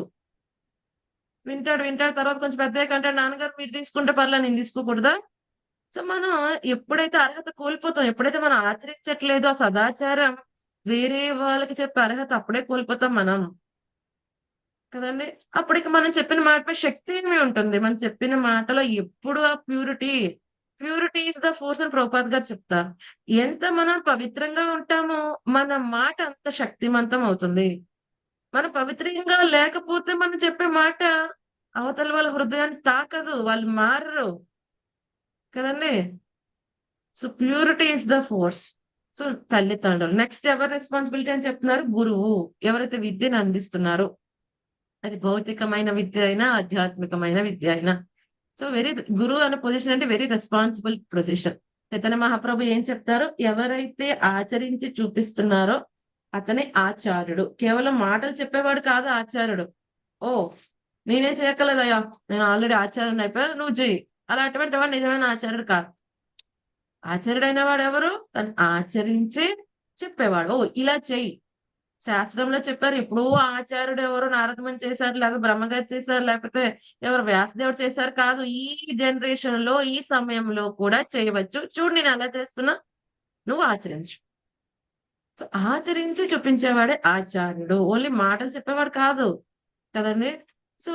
వింటాడు తర్వాత కొంచెం పెద్దగా అంటాడు, నాన్నగారు మీరు తీసుకుంటే పర్లే నేను తీసుకోకూడదా? సో మనం ఎప్పుడైతే అర్హత కోల్పోతాం, ఎప్పుడైతే మనం ఆచరించట్లేదో ఆ సదాచారం, వేరే వాళ్ళకి చెప్పే అర్హత అప్పుడే కోల్పోతాం మనం కదండి. అప్పటికి మనం చెప్పిన మాటపై శక్తి ఏమి ఉంటుంది? మనం చెప్పిన మాటలో ఎప్పుడు ఆ purity, purity is the force అని ప్రభుపాద్ గారు చెప్తారు. ఎంత మనం పవిత్రంగా ఉంటామో మన మాట అంత శక్తివంతం అవుతుంది. మనం పవిత్రంగా లేకపోతే మనం చెప్పే మాట అవతల వాళ్ళ హృదయాన్ని తాకదు, వాళ్ళు మారరు కదండి. So purity is the force. So తల్లిదండ్రులు. నెక్స్ట్ ఎవరి రెస్పాన్సిబిలిటీ అని చెప్తున్నారు? గురువు. ఎవరైతే విద్యను అందిస్తున్నారో, అది భౌతికమైన విద్య అయినా ఆధ్యాత్మికమైన విద్య అయినా. సో గురువు అనే పొజిషన్ అంటే very responsible position. Chaitanya Mahaprabhu ఏం చెప్తారు? ఎవరైతే ఆచరించి చూపిస్తున్నారో అతనే ఆచార్యుడు. కేవలం మాటలు చెప్పేవాడు కాదు ఆచార్యుడు. ఓ నేనేం చేయక్కర్లేదయ్యా, నేను ఆల్రెడీ ఆచార్యుని అయిపోయాను, నువ్వు చెయ్యి, అలాంటి వాడు నిజమైన ఆచార్యుడు కాదు. ఆచార్యుడైన వాడు ఎవరు? తను ఆచరించి చెప్పేవాడు. ఓ ఇలా చెయ్యి. శాస్త్రంలో చెప్పారు. ఇప్పుడు ఆచార్యుడు ఎవరు నారదమని చేశారు, లేదా బ్రహ్మగారు చేశారు, లేకపోతే ఎవరు వ్యాసదేవుడు చేశారు కాదు. ఈ జనరేషన్ లో ఈ సమయంలో కూడా చేయవచ్చు. చూడు నేను ఎలా చేస్తున్నా, నువ్వు ఆచరించు. సో ఆచరించి చూపించేవాడే ఆచార్యుడు. ఓన్లీ మాటలు చెప్పేవాడు కాదు కదండి. సో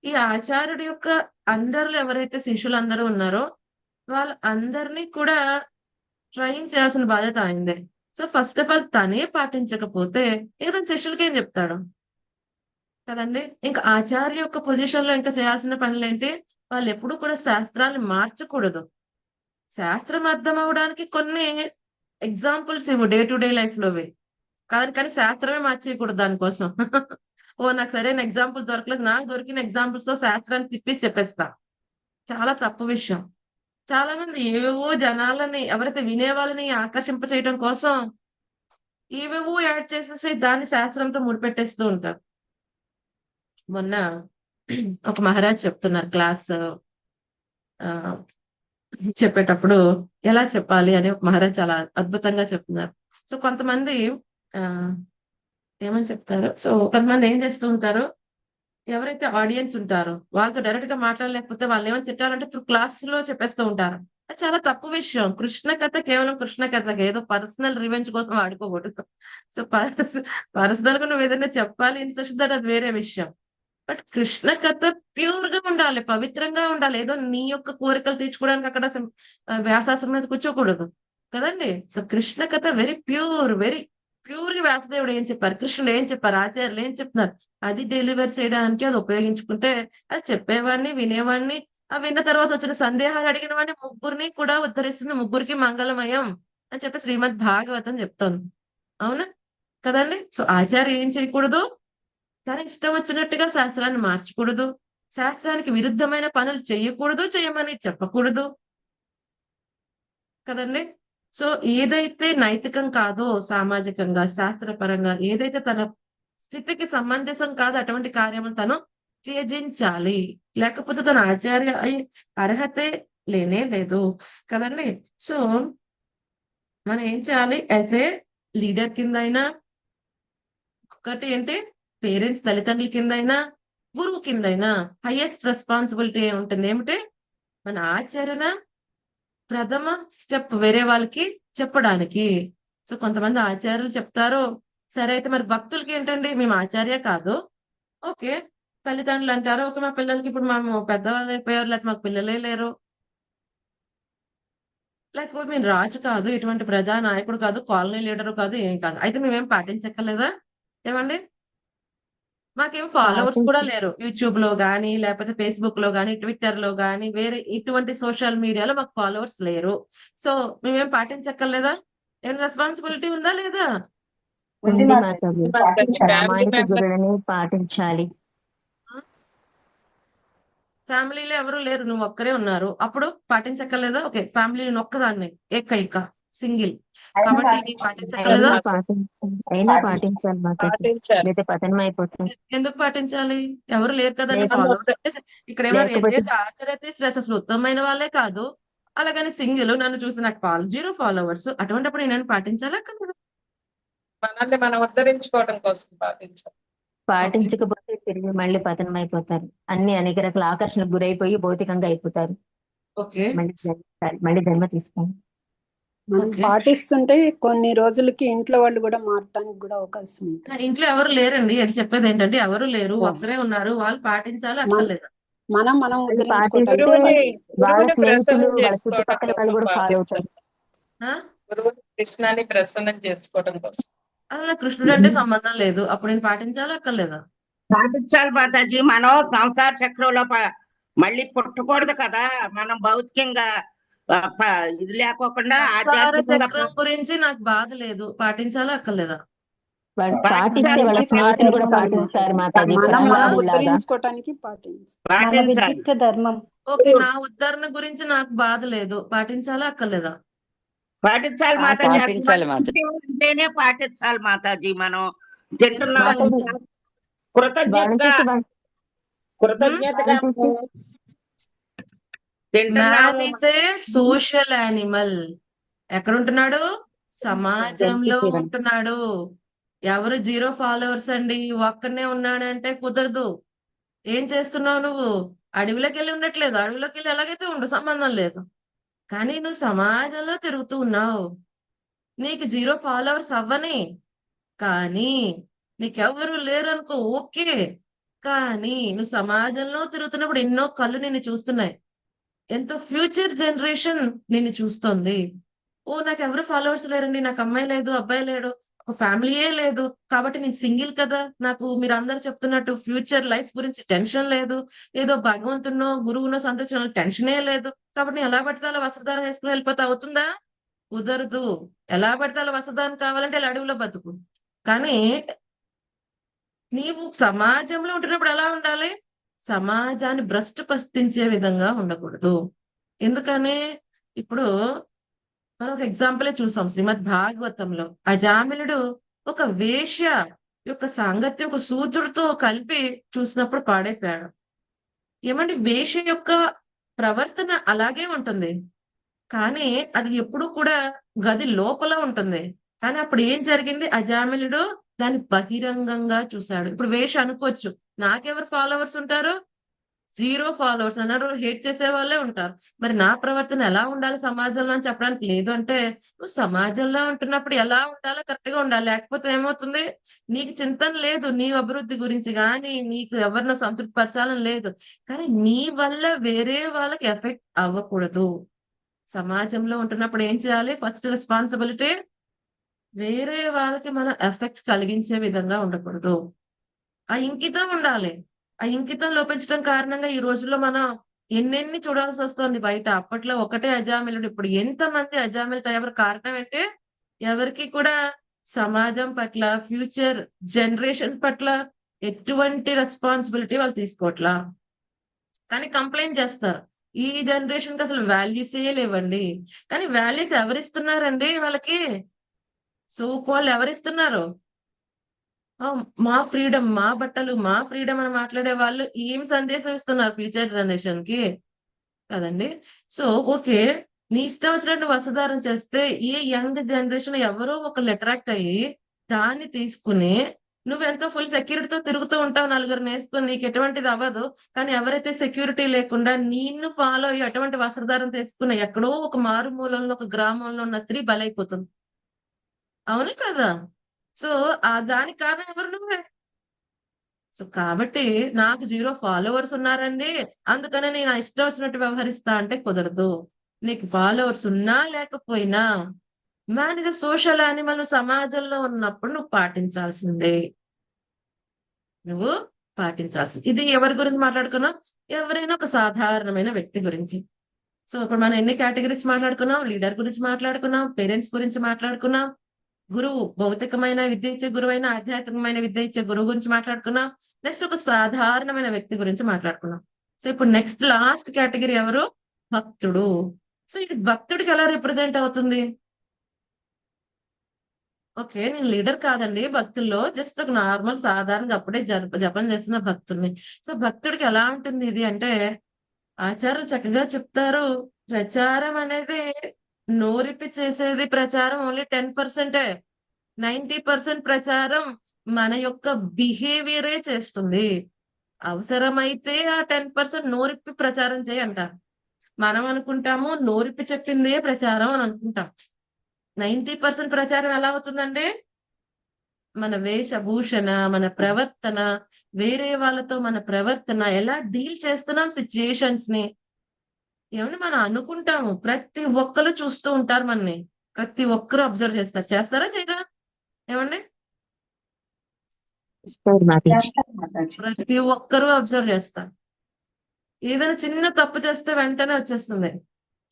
ఈ ఆచార్యుడి యొక్క అండర్లో ఎవరైతే శిష్యులందరూ ఉన్నారో వాళ్ళందరినీ కూడా ట్రైన్ చేయాల్సిన బాధ్యత అయిందే. సో ఫస్ట్ ఆఫ్ ఆల్ తనే పాటించకపోతే ఇక తన శిష్యులకి ఏం చెప్తాడు కదండి. ఇంకా ఆచార్య యొక్క పొజిషన్ లో ఇంకా చేయాల్సిన పనులేంటి? వాళ్ళు ఎప్పుడు కూడా శాస్త్రాన్ని మార్చకూడదు. శాస్త్రం అర్థం అవడానికి కొన్ని ఎగ్జాంపుల్స్ ఇవ్వు డే టు డే లైఫ్ లోవి కాదు, కానీ శాస్త్రమే మార్చేయకూడదు దానికోసం. ఓ నాకు సరైన ఎగ్జాంపుల్ దొరకలేదు, నాకు దొరికిన ఎగ్జాంపుల్స్ తో శాస్త్రాన్ని తిప్పేసి చెప్పేస్తా. చాలా తప్పు విషయం. చాలా మంది ఏవేవో జనాలని, ఎవరైతే వినే వాళ్ళని ఆకర్షింప చేయడం కోసం ఏవేవో యాడ్ చేసేసి దాన్ని శాస్త్రంతో ముడిపెట్టేస్తూ ఉంటారు. మొన్న ఒక మహారాజ్ చెప్తున్నారు క్లాస్ చెప్పేటప్పుడు ఎలా చెప్పాలి అని ఒక మహారాజ్ చాలా అద్భుతంగా చెప్తున్నారు. సో కొంతమంది ఏమని చెప్తారు, సో కొంతమంది ఏం చేస్తూ ఉంటారు, ఎవరైతే ఆడియన్స్ ఉంటారో వాళ్ళతో డైరెక్ట్ గా మాట్లాడలేకపోతే వాళ్ళు ఏమైనా తిట్టాలంటే త్రూ క్లాస్ లో చెప్పేస్తూ ఉంటారు. అది చాలా తప్పు విషయం. కృష్ణ కథ కేవలం కృష్ణ కథగా ఏదో పర్సనల్ రివెంజ్ కోసం వాడుకోకూడదు. సో పర్సనల్ గా నువ్వు ఏదైనా చెప్పాలి ఇన్స్ట్రక్షన్ దట్ అది వేరే విషయం. బట్ కృష్ణ కథ ప్యూర్ గా ఉండాలి, పవిత్రంగా ఉండాలి. ఏదో నీ యొక్క కోరికలు తీర్చుకోవడానికి అక్కడ వ్యాసాసనం మీద కూర్చోకూడదు కదండి. సో కృష్ణ కథ వెరీ ప్యూర్ గా వ్యాసదేవుడు ఏం చెప్పారు, కృష్ణుడు ఏం చెప్పారు, ఆచార్యులు ఏం చెప్తున్నారు, అది డెలివర్ చేయడానికి అది ఉపయోగించుకుంటే అది చెప్పేవాడిని వినేవాడిని, ఆ విన్న తర్వాత వచ్చిన సందేహాలు అడిగిన వాడిని ముగ్గురిని కూడా ఉద్ధరిస్తుంది, ముగ్గురికి మంగళమయం అని చెప్పి శ్రీమద్ భాగవతం చెప్తోంది. అవునా కదండి. సో ఆచార్య ఏం చేయకూడదు, తన ఇష్టం వచ్చినట్టుగా శాస్త్రాన్ని మార్చకూడదు, శాస్త్రానికి విరుద్ధమైన పనులు చేయకూడదు, చేయమని చెప్పకూడదు కదండి. సో ఏదైతే నైతికం కాదో సామాజికంగా శాస్త్రపరంగా ఏదైతే తన స్థితికి సమంజసం కాదో అటువంటి కార్యము తను త్యజించాలి. లేకపోతే తన ఆచార్య అయి అర్హతే లేనే లేదు కదండి. సో మనం ఏం చేయాలి? యాజ్ ఏ లీడర్ కింద అయినా, ఒకటి ఏంటి పేరెంట్స్ తల్లిదండ్రుల కింద అయినా, గురువు కింద అయినా హైయెస్ట్ రెస్పాన్సిబిలిటీ ఉంటుంది ఏమిటి? మన ఆచరణ ప్రథమ స్టెప్ వేరే వాళ్ళకి చెప్పడానికి. సో కొంతమంది ఆచార్యులు చెప్తారు, సరే అయితే మరి భక్తులకి ఏంటండి, మేము ఆచార్య కాదు, ఓకే. తల్లిదండ్రులు అంటారు, ఓకే మా పిల్లలకి ఇప్పుడు మేము పెద్దవాళ్ళు అయిపోయారు, లేకపోతే మాకు పిల్లలే లేరు, లేకపోతే మేము రాజు కాదు, ఇటువంటి ప్రజా నాయకుడు కాదు, కాలనీ లీడరు కాదు, ఏమి కాదు, అయితే మేమేం పాటించక్కర్లేదా? ఏమండి, మాకేం ఫాలోవర్స్ కూడా లేరు యూట్యూబ్ లో గానీ, లేకపోతే ఫేస్బుక్ లో గానీ, ట్విట్టర్ లో గానీ, వేరే ఇటువంటి సోషల్ మీడియాలో మాకు ఫాలోవర్స్ లేరు, సో మేమేం పాటించక్కర్లేదా? ఏమైనా రెస్పాన్సిబిలిటీ ఉందా లేదా? ఉంది మాతాజీ. ప్రామాణిక గురువుని పాటించాలి. ఫ్యామిలీలో ఎవరు లేరు, నువ్వు ఒక్కరే ఉన్నారు, అప్పుడు పాటించక్కర్లేదా? ఓకే ఫ్యామిలీ ఒక్కదాన్ని ఏకైక సింగిల్ కాబట్టి నీ పాటించక్కర్లేదా? అయినా పాటించాలి మాతాజీ, పాటించాలి. లేదా పతనం అయిపోతుంది. ఎందుకు పాటించాలి? ఎవరు లేరు కదండి ఫాలోవర్స్. ఇక్కడ ఏమన్నా ఏదైతే ఆచరైతే అసలు ఉత్తమమైన వాళ్ళే కాదు, అలాగని సింగిల్ నన్ను చూసి నాకు 0 ఫాలోవర్స్, అటువంటిప్పుడు నేను పాటించాలా కదా? మనల్ని మనం ఉద్ధరించుకోవడం కోసం పాటించాలి. పాటించకపోతే తిరిగి మళ్ళీ పతనం అయిపోతారు, అన్ని అనేక రకాల ఆకర్షణకు గురైపోయి భౌతికంగా అయిపోతారు. ఓకే మళ్ళీ జన్మ తీసుకోండి. మనం పాటిస్తుంటే కొన్ని రోజులకి ఇంట్లో వాళ్ళు కూడా మారటానికి కూడా అవకాశం ఉంటుంది. ఇంట్లో ఎవరు లేరండి, అది చెప్పేది ఏంటంటే ఎవరు లేరు, ఒక్కరే ఉన్నారు, వాళ్ళు పాటించాలి అక్కర్లేదా? మనం వాళ్ళు ఉద్ధరించుకోవటానికి పాటిస్తే గురువుని వాళ్ళ గురువుని స్నేహితులు ప్రసన్నం వాళ్ళ చేసుకోవటం చుట్టుపక్కల వాళ్ళు కోసం కూడా ఫాలో అవుతారు. పాటించాలి. ఆ? గురువుని కృష్ణాన్ని ప్రసన్నం చేసుకోవడం కోసం. అలా కృష్ణుడు అంటే సంబంధం లేదు, అప్పుడు నేను పాటించాలా అక్కర్లేదా? పాటించాలి మాతాజీ. మనం సంసార చక్రంలో మళ్ళీ పుట్టకూడదు కదా. మనం భౌతికంగా ఇది లేకోకుండా సంసార ఆధ్యాత్మికంగా చక్రం గురించి నాకు బాధ లేదు, పాటించాలా అక్కర్లేదా? వాళ్ళు పాటిస్తే పాటించాలి వాళ్ళ మాతాజీ. స్నేహితులు కూడా పాటించాలి పాటిస్తారు మాతాజీ. మాతాజీ, మనం ప్రహ్లాదులాగా. ఉద్ధరించుకోవటానికి పాటించాలి. మన పాటించాలి. విద్యుత్ ధర్మం. ఓకే, నా ఉద్ధరణ గురించి నాకు బాధ లేదు, పాటించాలా అక్కర్లేదా? పాటించాలి మాతాజీ. అది పాటించాలి మన మాతాజీ. ఇంట్లో ఉంటేనే పాటించాలి మాతాజీ. మనం ఎందుకు తింటున్నాము మాతాజీ పాటించాలి? వాళ్ళని కృతజ్ఞతగా చూసి కృతజ్ఞతగా వాళ్ళని చూసి తింటున్నాము. Man is a social animal. ఎక్కడ ఉంటున్నాడు? సమాజంలో ఉంటున్నాడు. ఎవరు 0 ఫాలోవర్స్ అండి? ఒక్కనే ఉన్నాడంటే కుదరదు. ఏం చేస్తున్నావు నువ్వు? అడవిలోకి వెళ్ళి ఉండట్లేదు, అడవిలోకి వెళ్ళి ఎలాగైతే ఉండు, సంబంధం లేదు. కానీ నువ్వు సమాజంలో తిరుగుతూ ఉన్నావు. నీకు 0 ఫాలోవర్స్ అవ్వని, కానీ నీకెవ్వరు లేరు అనుకో, ఓకే. కానీ నువ్వు సమాజంలో తిరుగుతున్నప్పుడు ఎన్నో కళ్ళు నిన్ను చూస్తున్నాయి, ఎంతో ఫ్యూచర్ జనరేషన్ నిన్ను చూస్తోంది. ఓ, నాకు ఎవరు ఫాలోవర్స్ లేరండి, నాకు అమ్మాయి లేదు, అబ్బాయి లేడు, ఒక ఫ్యామిలీయే లేదు, కాబట్టి నేను సింగిల్ కదా, నాకు మీరు అందరు చెప్తున్నట్టు ఫ్యూచర్ లైఫ్ గురించి టెన్షన్ లేదు, ఏదో భగవంతునో గురువునో సంతోషం టెన్షనే లేదు, కాబట్టి నేను ఎలా పడితే అలా వస్త్రధారణ వేసుకుని వెళ్ళిపోతే అవుతుందా? కుదరదు. ఎలా పడితే అలా వస్త్రధారణ కావాలంటే ఇలా అడవిలో బతుకు. కానీ నీవు సమాజంలో ఉంటున్నప్పుడు ఎలా ఉండాలి? సమాజాన్ని భ్రష్టు పట్టించే విధంగా ఉండకూడదు. ఎందుకని ఇప్పుడు మనం ఒక ఎగ్జాంపులే చూసాం శ్రీమద్ భాగవతంలో. అజామిలుడు ఒక వేశ్య యొక్క సాంగత్యం ఒక శూద్రుడితో కలిపి చూసినప్పుడు పాడైపోయాడు. ఏమంటే వేశ్య యొక్క ప్రవర్తన అలాగే ఉంటుంది, కానీ అది ఎప్పుడు కూడా గది లోపల ఉంటుంది. కానీ అప్పుడు ఏం జరిగింది? అజామిలుడు దాన్ని బహిరంగంగా చూశాడు. ఇప్పుడు వేష అనుకోవచ్చు, నాకెవరు ఫాలోవర్స్ ఉంటారు? 0 ఫాలోవర్స్ అన్నారు, హేట్ చేసే వాళ్ళే ఉంటారు. మరి నా ప్రవర్తన ఎలా ఉండాలి సమాజంలో అని చెప్పడానికి లేదు అంటే, నువ్వు సమాజంలో ఉంటున్నప్పుడు ఎలా ఉండాలో కరెక్ట్ గా ఉండాలి. లేకపోతే ఏమవుతుంది? నీకు చింతన లేదు నీ అభివృద్ధి గురించి, కానీ నీకు ఎవరినో సంతృప్తి పరచాలని లేదు, కానీ నీ వల్ల వేరే వాళ్ళకి ఎఫెక్ట్ అవ్వకూడదు. సమాజంలో ఉంటున్నప్పుడు ఏం చేయాలి? ఫస్ట్ రెస్పాన్సిబిలిటీ వేరే వాళ్ళకి మనం ఎఫెక్ట్ కలిగించే విధంగా ఉండకూడదు. ఆ ఇంకితం ఉండాలి. ఆ ఇంకితం లోపించడం కారణంగా ఈ రోజుల్లో మనం ఎన్నెన్ని చూడాల్సి వస్తుంది బయట. అప్పట్లో ఒకటే అజామిలుడు, ఇప్పుడు ఎంతమంది అజామిలు ఎవరు కారణం ఏంటి? ఎవరికి కూడా సమాజం పట్ల, ఫ్యూచర్ జనరేషన్ పట్ల ఎటువంటి రెస్పాన్సిబిలిటీ వాళ్ళు తీసుకోవట్లా, కానీ కంప్లైంట్ చేస్తారు. ఈ జనరేషన్ కి అసలు వాల్యూసే లేవండి. కానీ వాల్యూస్ ఎవరిస్తున్నారండి వాళ్ళకి? సో కాల్డ్ ఎవరిస్తున్నారు? మా ఫ్రీడమ్, మా బట్టలు, మా ఫ్రీడమ్ అని మాట్లాడే వాళ్ళు ఏం సందేశం ఇస్తున్నారు ఫ్యూచర్ జనరేషన్ కి? కదండి. సో ఓకే, నీ ఇష్టం వచ్చినట్టు వస్త్రధారణ చేస్తే ఈ యంగ్ జనరేషన్ ఎవరో ఒకళ్ళు అట్రాక్ట్ అయ్యి దాన్ని తీసుకుని నువ్వెంతో ఫుల్ సెక్యూరిటీతో తిరుగుతూ ఉంటావు, నలుగురిని వేసుకొని, నీకు ఎటువంటిది అవ్వదు. కానీ ఎవరైతే సెక్యూరిటీ లేకుండా నిన్ను ఫాలో అయ్యి అటువంటి వస్త్రధారణ తీసుకున్న ఎక్కడో ఒక మారుమూలంలో ఒక గ్రామంలో ఉన్న స్త్రీ బలైపోతుంది. అవును కదా? సో దానికి కారణం ఎవరు? నువ్వే. సో కాబట్టి నాకు 0 ఫాలోవర్స్ ఉన్నారండి, అందుకనే నేను నా ఇష్టం వచ్చినట్టు వ్యవహరిస్తా అంటే కుదరదు. నీకు ఫాలోవర్స్ ఉన్నా లేకపోయినా మ్యాన్ ఇస్ సోషల్ యానిమల్, సమాజంలో ఉన్నప్పుడు నువ్వు పాటించాల్సిందే. నువ్వు పాటించాల్సింది. ఇది ఎవరి గురించి మాట్లాడుకున్నావు? ఎవరైనా ఒక సాధారణమైన వ్యక్తి గురించి. సో ఇప్పుడు మనం ఎన్ని కేటగిరీస్ మాట్లాడుకున్నాం? లీడర్ గురించి మాట్లాడుకున్నాం, పేరెంట్స్ గురించి మాట్లాడుకున్నాం, గురువు భౌతికమైన విద్య ఇచ్చే గురువు అయినా ఆధ్యాత్మికమైన విద్య ఇచ్చే గురువు గురించి మాట్లాడుకున్నాం, నెక్స్ట్ ఒక సాధారణమైన వ్యక్తి గురించి మాట్లాడుకున్నాం. సో ఇప్పుడు నెక్స్ట్ లాస్ట్ కేటగిరీ ఎవరు? భక్తుడు. సో ఇది భక్తుడికి ఎలా రిప్రజెంట్ అవుతుంది? ఓకే, నేను లీడర్ కాదండి, భక్తుల్లో జస్ట్ ఒక నార్మల్ సాధారణంగా అప్పుడే జపం చేస్తున్న భక్తుడిని. సో భక్తుడికి ఎలా ఉంటుంది ఇది అంటే, ఆచార్యులు చక్కగా చెప్తారు, ప్రచారం అనేది నోరిప్పి చేసేది ప్రచారం ఓన్లీ 10%. 90% ప్రచారం మన యొక్క బిహేవియరే చేస్తుంది. అవసరమైతే ఆ 10% నోరిప్పి ప్రచారం చేయంటారు. మనం అనుకుంటాము నోరిప్పి చెప్పిందే ప్రచారం అని అనుకుంటాం. 90% ప్రచారం ఎలా అవుతుందండి? మన వేషభూషణ, మన ప్రవర్తన, వేరే వాళ్ళతో మన ప్రవర్తన, ఎలా డీల్ చేస్తున్నాం సిచ్యుయేషన్స్ ని. ఏమన్నా మనం అనుకుంటాము, ప్రతి ఒక్కరు చూస్తూ ఉంటారు మనని, ప్రతి ఒక్కరు అబ్జర్వ్ చేస్తారు. చేస్తారా చేయరా ఏమండి? ప్రతి ఒక్కరూ అబ్జర్వ్ చేస్తారు. ఏదైనా చిన్న తప్పు చేస్తే వెంటనే వచ్చేస్తుంది.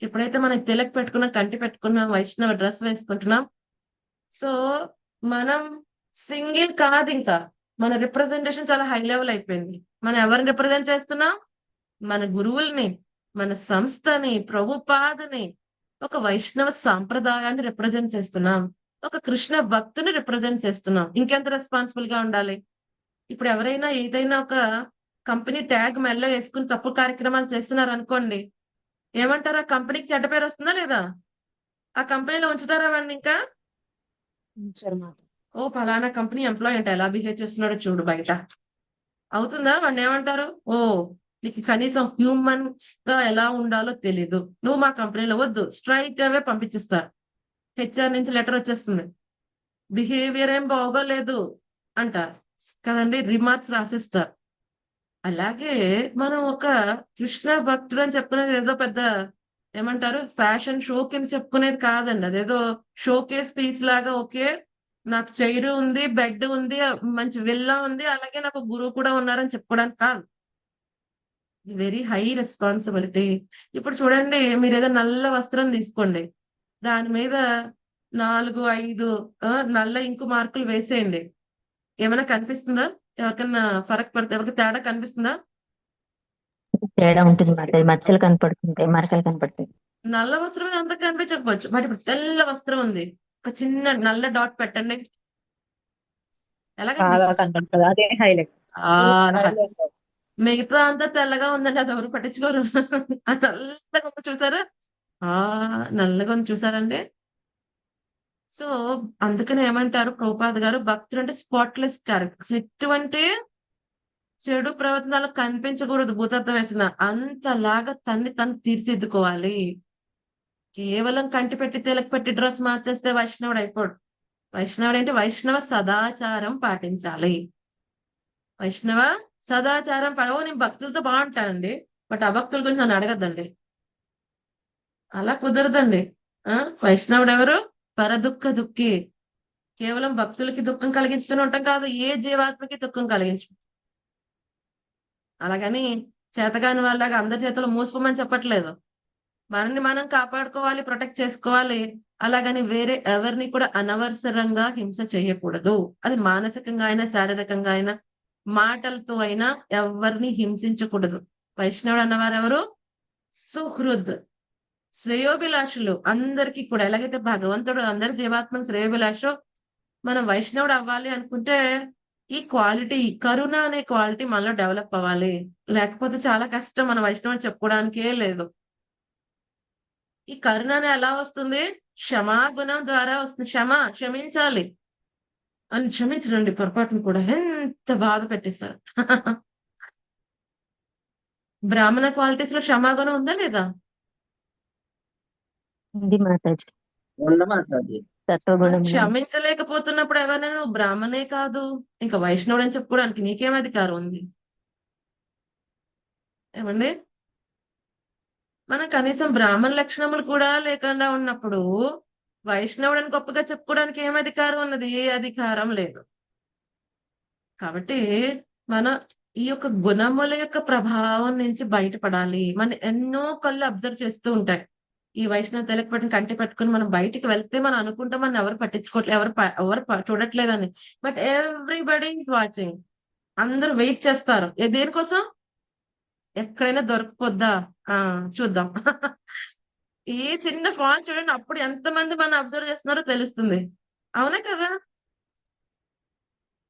ఎప్పుడైతే మనకి తిలక్ పెట్టుకున్నాం, కంటి పెట్టుకున్నాం, వైష్ణవ డ్రెస్ వేసుకుంటున్నాం, సో మనం సింగిల్ కాదు, ఇంకా మన రిప్రజెంటేషన్ చాలా హై లెవెల్ అయిపోయింది. మనం ఎవరిని రిప్రజెంట్ చేస్తున్నాం? మన గురువుల్ని, మన సంస్థని, ప్రభుపాదని, ఒక వైష్ణవ సాంప్రదాయాన్ని రిప్రజెంట్ చేస్తున్నాం, ఒక కృష్ణ భక్తుని రిప్రజెంట్ చేస్తున్నాం. ఇంకెంత రెస్పాన్సిబుల్ గా ఉండాలి? ఇప్పుడు ఎవరైనా ఏదైనా ఒక కంపెనీ ట్యాగ్ మెల్ల వేసుకుని తప్పు కార్యక్రమాలు చేస్తున్నారు అనుకోండి, ఏమంటారు? ఆ కంపెనీకి చెడ్డ పేరు వస్తుందా లేదా? ఆ కంపెనీలో ఉంచుతారా వాడిని? ఇంకా ఓ ఫలానా కంపెనీ ఎంప్లాయ్ అంటే ఎలా బిహేవ్ చేస్తున్నాడో చూడు బయట, అవుతుందా? వాడిని ఏమంటారు? ఓ నీకు కనీసం హ్యూమన్ గా ఎలా ఉండాలో తెలీదు, నువ్వు మా కంపెనీలో వద్దు, స్ట్రైట్ అవే పంపించేస్తారు. హెచ్ఆర్ నుంచి లెటర్ వచ్చేస్తుంది, బిహేవియర్ ఏం బాగోలేదు అంటారు కదండి, రిమార్క్స్ రాసిస్తారు. అలాగే మనం ఒక కృష్ణ భక్తుడు అని చెప్పుకునేది ఏదో పెద్ద ఏమంటారు ఫ్యాషన్ షో కింద చెప్పుకునేది కాదండి. అదేదో షోకేస్ పీస్ లాగా, ఓకే నాకు చైర్ ఉంది, బెడ్ ఉంది, మంచి విల్లా ఉంది, అలాగే నాకు గురువు కూడా ఉన్నారని చెప్పుకోవడానికి కాదు. Very high responsibility. ఇప్పుడు చూడండి, మీరు ఏదో నల్ల వస్త్రం తీసుకోండి, దాని మీద 4-5 నల్ల ఇంకు మార్కులు వేసేయండి, ఏమైనా కనిపిస్తుందా? ఎవరికన్నా ఫరక్ పడితే, ఎవరికి తేడా కనిపిస్తుందా? తేడా ఉంటుంది మాతాజీ, మచ్చలు కనపడుతుంటాయి, మరకలు కనపడతాయి. నల్ల వస్త్రం మీద అంత కనిపించకపోవచ్చు, బట్ ఇప్పుడు తెల్ల వస్త్రం ఉంది, ఒక చిన్న నల్ల డాట్ పెట్టండి, ఎలా కనిపిస్తుంది? అదే హైలైట్. మిగతా అంతా తెల్లగా ఉందండి, అది ఎవరు పట్టించుకోరు. ఆ నల్లగా ఉంది చూసారా? నల్లగా ఉంది చూసారండి? సో అందుకని ఏమంటారు ప్రభుపాద గారు, భక్తుడు అంటే స్పాట్లెస్ క్యారెక్టర్. ఎటువంటి చెడు ప్రవర్తనలు కనిపించకూడదు, భూతత్వం వేసిన అంతలాగా తన్ని తను తీర్చిదిద్దుకోవాలి. కేవలం కంటి పెట్టి తిలక్ పెట్టి డ్రెస్ మార్చేస్తే వైష్ణవుడు అయిపోడు. వైష్ణవుడు ఏంటి? వైష్ణవ సదాచారం పాటించాలి. వైష్ణవ సదాచారం పడవు. నేను భక్తులతో బాగుంటానండి, బట్ అభక్తుల గురించి నన్ను అడగద్దండి, అలా కుదరదండి. వైష్ణవుడు ఎవరు? పరదుఃఖ దుఃఖి. కేవలం భక్తులకి దుఃఖం కలిగించుకుని ఉంటాం కాదు, ఏ జీవాత్మకి దుఃఖం కలిగించు. అలాగని చేతగాని వాళ్ళగా అందరి చేతులు మూసుకోమని చెప్పట్లేదు. మనల్ని మనం కాపాడుకోవాలి, ప్రొటెక్ట్ చేసుకోవాలి. అలాగని వేరే ఎవరిని కూడా అనవసరంగా హింస చేయకూడదు. అది మానసికంగా అయినా, శారీరకంగా అయినా, మాటలతో అయినా ఎవరిని హింసించకూడదు. వైష్ణవుడు అన్నవారు ఎవరు? సుహృద్, శ్రేయోభిలాషులు. అందరికీ కూడా ఎలాగైతే భగవంతుడు అందరి జీవాత్మను శ్రేయోభిలాషో, మనం వైష్ణవుడు అవ్వాలి అనుకుంటే ఈ క్వాలిటీ, కరుణ అనే క్వాలిటీ మనలో డెవలప్ అవ్వాలి. లేకపోతే చాలా కష్టం, మన వైష్ణవం చెప్పుకోవడానికే లేదు. ఈ కరుణ అనేది ఎలా వస్తుంది? క్షమాగుణం ద్వారా వస్తుంది. క్షమించాలి అని, క్షమించడండి పొరపాటును కూడా ఎంత బాధ పెట్టేశారు. బ్రాహ్మణ క్వాలిటీస్ లో క్షమాగుణం ఉందా లేదా? ఉంది మాతాజీ, మాతాజీ. సత్వగుణం. క్షమించలేకపోతున్నప్పుడు ఎవరైనా నువ్వు బ్రాహ్మణే కాదు ఇంకా వైష్ణవుడు అని చెప్పుకోవడానికి నీకేం అధికారం ఉంది? ఏమండి, మనం కనీసం బ్రాహ్మణ లక్షణములు కూడా లేకుండా ఉన్నప్పుడు వైష్ణవుడని గొప్పగా చెప్పుకోవడానికి ఏం అధికారం ఉన్నది? ఏ అధికారం లేదు. కాబట్టి మన ఈ యొక్క గుణముల యొక్క ప్రభావం నుంచి బయటపడాలి. మనం ఎన్నో కళ్ళు అబ్జర్వ్ చేస్తూ ఉంటాయి. ఈ వైష్ణవ తిలక్ పెట్టుకుని కంటి పెట్టుకుని మనం బయటికి వెళ్తే మనం అనుకుంటాం మనం ఎవరు పట్టించుకోవట్లేదు, ఎవరు చూడట్లేదని. But everybody is watching. అందరూ వెయిట్ చేస్తారు. దేనికోసం? ఎక్కడైనా దొరకపోద్దా చూద్దాం. ఏ చిన్న ఫాల్ చూడండి, అప్పుడు ఎంతమంది మనం అబ్జర్వ్ చేస్తున్నారో తెలుస్తుంది. అవునా కదా?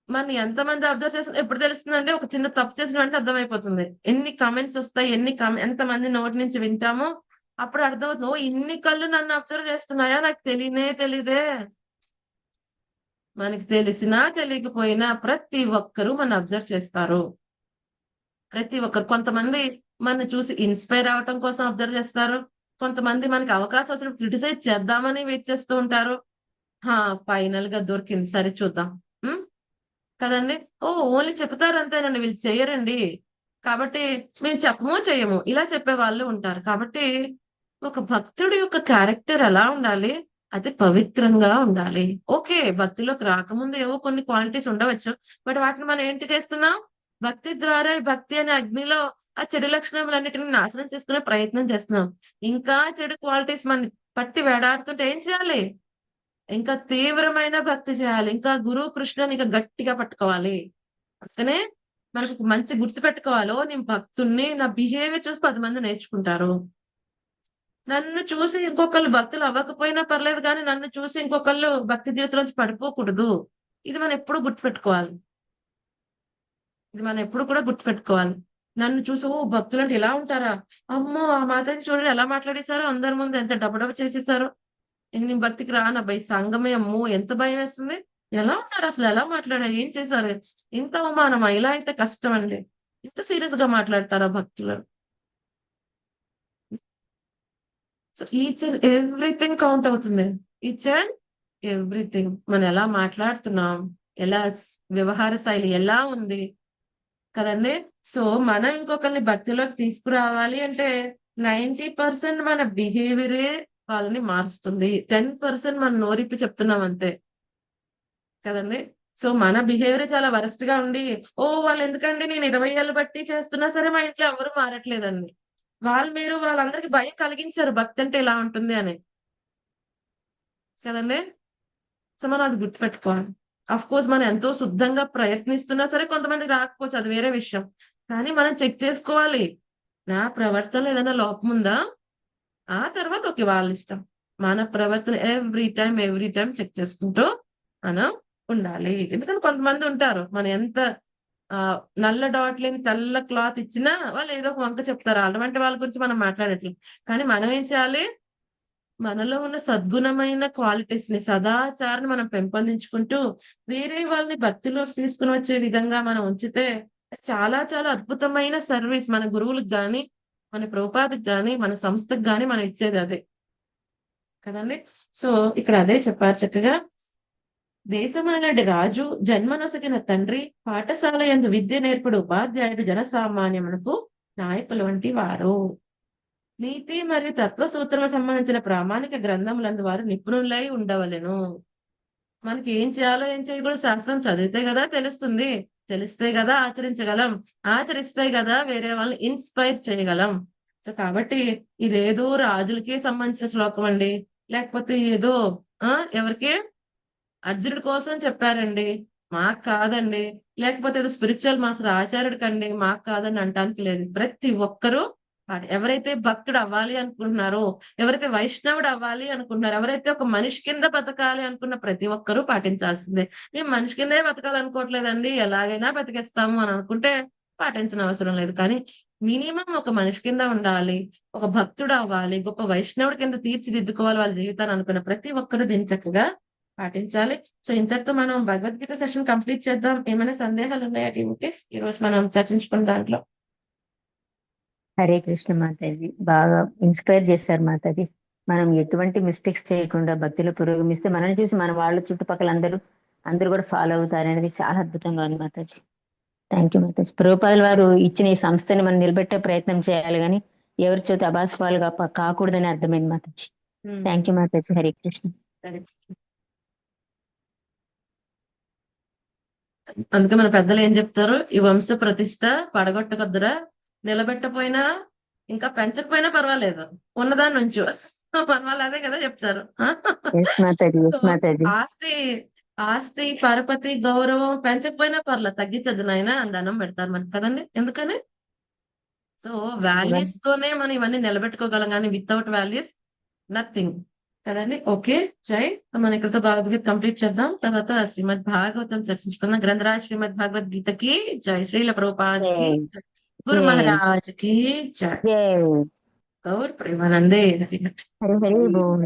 మన ఎంతమంది అబ్జర్వ్ చేస్తున్నా ఎప్పుడు తెలుస్తుందండి? ఒక చిన్న తప్పు చేసిన వెంటనే అర్థమైపోతుంది. ఎన్ని కామెంట్స్ వస్తాయి, ఎంతమంది నోటి నుంచి వింటామో అప్పుడు అర్థమవుతుంది. ఓ ఇన్ని కళ్ళు నన్ను అబ్జర్వ్ చేస్తున్నాయా, నాకు తెలీదే. మనకి తెలిసినా తెలియకపోయినా ప్రతి ఒక్కరూ మన అబ్జర్వ్ చేస్తారు. ప్రతి ఒక్కరు. కొంతమంది మన చూసి ఇన్స్పైర్ అవటం కోసం అబ్జర్వ్ చేస్తారు, కొంతమంది మనకి అవకాశం వచ్చిన క్రిటిసైజ్ చేద్దామని వెయిట్ చేస్తూ ఉంటారు. ఫైనల్ గా దొరికింది, సరే చూద్దాం. కదండి. ఓన్లీ చెప్తారు అంతేనండి, వీళ్ళు చెయ్యరండి. కాబట్టి మేము చెప్పము చెయ్యము ఇలా చెప్పే వాళ్ళు ఉంటారు. కాబట్టి ఒక భక్తుడి యొక్క క్యారెక్టర్ ఎలా ఉండాలి? అది పవిత్రంగా ఉండాలి. ఓకే, భక్తిలోకి రాకముందు ఏవో కొన్ని క్వాలిటీస్ ఉండవచ్చు. బట్ వాటిని మనం ఏంటి చేస్తున్నాం? భక్తి ద్వారా ఈ భక్తి అనే అగ్నిలో ఆ చెడు లక్షణములన్నిటిని నాశనం చేసుకునే ప్రయత్నం చేస్తున్నాం. ఇంకా చెడు క్వాలిటీస్ మన పట్టి వేడాడుతుంటే ఏం చేయాలి? ఇంకా తీవ్రమైన భక్తి చేయాలి. ఇంకా గురువు కృష్ణని ఇంకా గట్టిగా పట్టుకోవాలి. అందుకనే మనకు మంచి గుర్తు పెట్టుకోవాలి. నేను భక్తుణ్ణి, నా బిహేవియర్ చూసి 10 మంది నేర్చుకుంటారు. నన్ను చూసి ఇంకొకళ్ళు భక్తులు అవ్వకపోయినా పర్లేదు కానీ నన్ను చూసి ఇంకొకళ్ళు భక్తి జీవితంలోంచి పడిపోకూడదు. ఇది మనం ఎప్పుడు గుర్తుపెట్టుకోవాలి. ఇది మనం ఎప్పుడు కూడా గుర్తుపెట్టుకోవాలి. నన్ను చూసి భక్తులు అంటే ఇలా ఉంటారా? అమ్మో, ఆ మాతాజీ చూడండి ఎలా మాట్లాడేశారో, అందరి ముందు ఎంత డబడబ చేసేసారో, నేను భక్తికి రానా భయ సంగమే, అమ్మో ఎంత భయం వేస్తుంది. ఎలా ఉన్నారు అసలు, ఎలా మాట్లాడారు, ఏం చేశారు, ఇంత అవమానమా, ఇలా అయితే కష్టం అండి. ఇంత సీరియస్ గా మాట్లాడతారా భక్తులు? So each and everything count అవుతుంది. ఈచ్ అండ్ ఎవ్రీథింగ్ మనం ఎలా మాట్లాడుతున్నాం, ఎలా వ్యవహార శైలి ఎలా ఉంది కదండి. సో మనం ఇంకొకరిని భక్తిలోకి తీసుకురావాలి అంటే 90% మన బిహేవియరే వాళ్ళని మారుస్తుంది. 10% మనం నోరిప్పి చెప్తున్నాం అంతే కదండి. సో మన బిహేవియర్ చాలా వరస్ట్ గా ఉండి, వాళ్ళు ఎందుకండి నేను 20 ఏళ్ళు బట్టి చేస్తున్నా సరే మా ఇంట్లో ఎవరు మారట్లేదండి. మీరు వాళ్ళందరికీ భయం కలిగించారు భక్తి అంటే ఇలా ఉంటుంది అని కదండి. సో మనం అది గుర్తుపెట్టుకోవాలి. అఫ్ కోర్స్ మనం ఎంతో శుద్ధంగా ప్రయత్నిస్తున్నా సరే కొంతమందికి రాకపోవచ్చు, అది వేరే విషయం. కానీ మనం చెక్ చేసుకోవాలి, నా ప్రవర్తనలో ఏదైనా లోపం ఉందా? ఆ తర్వాత ఓకే, వాళ్ళ ఇష్టం. మన ప్రవర్తన ఎవ్రీ టైం చెక్ చేసుకుంటూ మనం ఉండాలి. ఎందుకంటే కొంతమంది ఉంటారు, మనం ఎంత నల్ల డాట్ లేని తెల్ల క్లాత్ ఇచ్చినా వాళ్ళు ఏదో ఒక వంక చెప్తారు. అటువంటి వాళ్ళ గురించి మనం మాట్లాడట్లేదు. కానీ మనం ఏం చేయాలి? మనలో ఉన్న సద్గుణమైన క్వాలిటీస్ ని, సదాచారాన్ని మనం పెంపొందించుకుంటూ వేరే వాళ్ళని భక్తిలోకి తీసుకుని వచ్చే విధంగా మనం ఉంచితే చాలా చాలా అద్భుతమైన సర్వీస్ మన గురువులకు గాని, మన ప్రభుపాదకి గాని, మన సంస్థకు గాని మనం ఇచ్చేది అదే కదండి. సో ఇక్కడ అదే చెప్పారు చక్కగా. దేశమనడి రాజు, జన్మనొసగిన తండ్రి, పాఠశాల యందు విద్య నేర్పుడు ఉపాధ్యాయుడు, జనసామాన్యమునకు నాయకులు వంటి వారు. నీతి మరియు తత్వ సూత్రములకు సంబంధించిన ప్రామాణిక గ్రంథములందు వారు నిపుణులై ఉండవలెను. మనకి ఏం చేయాలో ఏం చేయకూడదు శాస్త్రం చదివితే కదా తెలుస్తుంది. తెలిస్తే కదా ఆచరించగలం. ఆచరిస్తే కదా వేరే వాళ్ళని ఇన్స్పైర్ చేయగలం. సో కాబట్టి ఇదేదో రాజులకి సంబంధించిన శ్లోకం అండి, లేకపోతే ఏదో ఎవరికి అర్జునుడి కోసం చెప్పారండి, మాకు కాదండి. లేకపోతే ఏదో స్పిరిచువల్ మాస్టర్ ఆచార్యుడి కండి, మాకు కాదని అంటానికి లేదు. ప్రతి ఒక్కరూ ఎవరైతే భక్తుడు అవ్వాలి అనుకుంటున్నారో, ఎవరైతే వైష్ణవుడు అవ్వాలి అనుకుంటున్నారో, ఎవరైతే ఒక మనిషి కింద బతకాలి అనుకున్న ప్రతి ఒక్కరూ పాటించాల్సిందే. మేము మనిషి కిందే బతకాలనుకోవట్లేదండి, ఎలాగైనా బతికేస్తాము అని అనుకుంటే పాటించిన అవసరం లేదు. కానీ మినిమం ఒక మనిషి కింద ఉండాలి, ఒక భక్తుడు అవ్వాలి, గొప్ప వైష్ణవుడి కింద తీర్చిదిద్దుకోవాలి వాళ్ళ జీవితాన్ని అనుకున్న ప్రతి ఒక్కరు దీన్ని చక్కగా పాటించాలి. సో ఇంతటితో మనం భగవద్గీత సెషన్ కంప్లీట్ చేద్దాం. ఏమైనా సందేహాలు ఉన్నాయా డివోటీస్ ఈ రోజు మనం చర్చించుకున్న దాంట్లో? హరే కృష్ణ మాతాజీ, బాగా ఇన్స్పైర్ చేశారు మాతాజీ. మనం ఎటువంటి మిస్టేక్స్ చేయకుండా భక్తిలో పురోగమిస్తే మనల్ని చూసి మన వాళ్ళ చుట్టుపక్కల అందరూ కూడా ఫాలో అవుతారు అనేది చాలా అద్భుతంగా ఉంది మాతాజీ. Thank you Mataji. ప్రభుపాదుల వారు ఇచ్చిన ఈ సంస్థని మనం నిలబెట్టే ప్రయత్నం చేయాలి కానీ ఎవరి చేత అబాస్పాలుగా కాకూడదని అర్థమైంది మాతాజీ. Thank you Mataji. హరే కృష్ణ. అందుకే మన పెద్దలు ఏం చెప్తారు, ఈ వంశ ప్రతిష్ట పడగొట్టకొద్దురా, నిలబెట్టపోయినా ఇంకా పెంచకపోయినా పర్వాలేదు, ఉన్నదాన్ని నుంచు. మన వాళ్ళు అదే కదా చెప్తారు. ఆస్తి పరపతి గౌరవం పెంచకపోయినా పర్లేదు, తగ్గించద్దు నాయన దండం పెడతారు మనకి కదండి. ఎందుకని? సో వాల్యూస్ తోనే మనం ఇవన్నీ నిలబెట్టుకోగలం, కానీ వితౌట్ వాల్యూస్ నథింగ్ కదండి. ఓకే, జై. మనం ఇక్కడతో భగవద్గీత కంప్లీట్ చేద్దాం, తర్వాత శ్రీమద్ భాగవతం చర్చించుకుందాం. గ్రంథరాజ్ శ్రీమద్ భగవద్గీతకి జై, శ్రీల ప్రభుపాదకి జై, గురు మహారాజ్ కి జై, గౌర్ ప్రేమానందే. హరి హరి బోల్.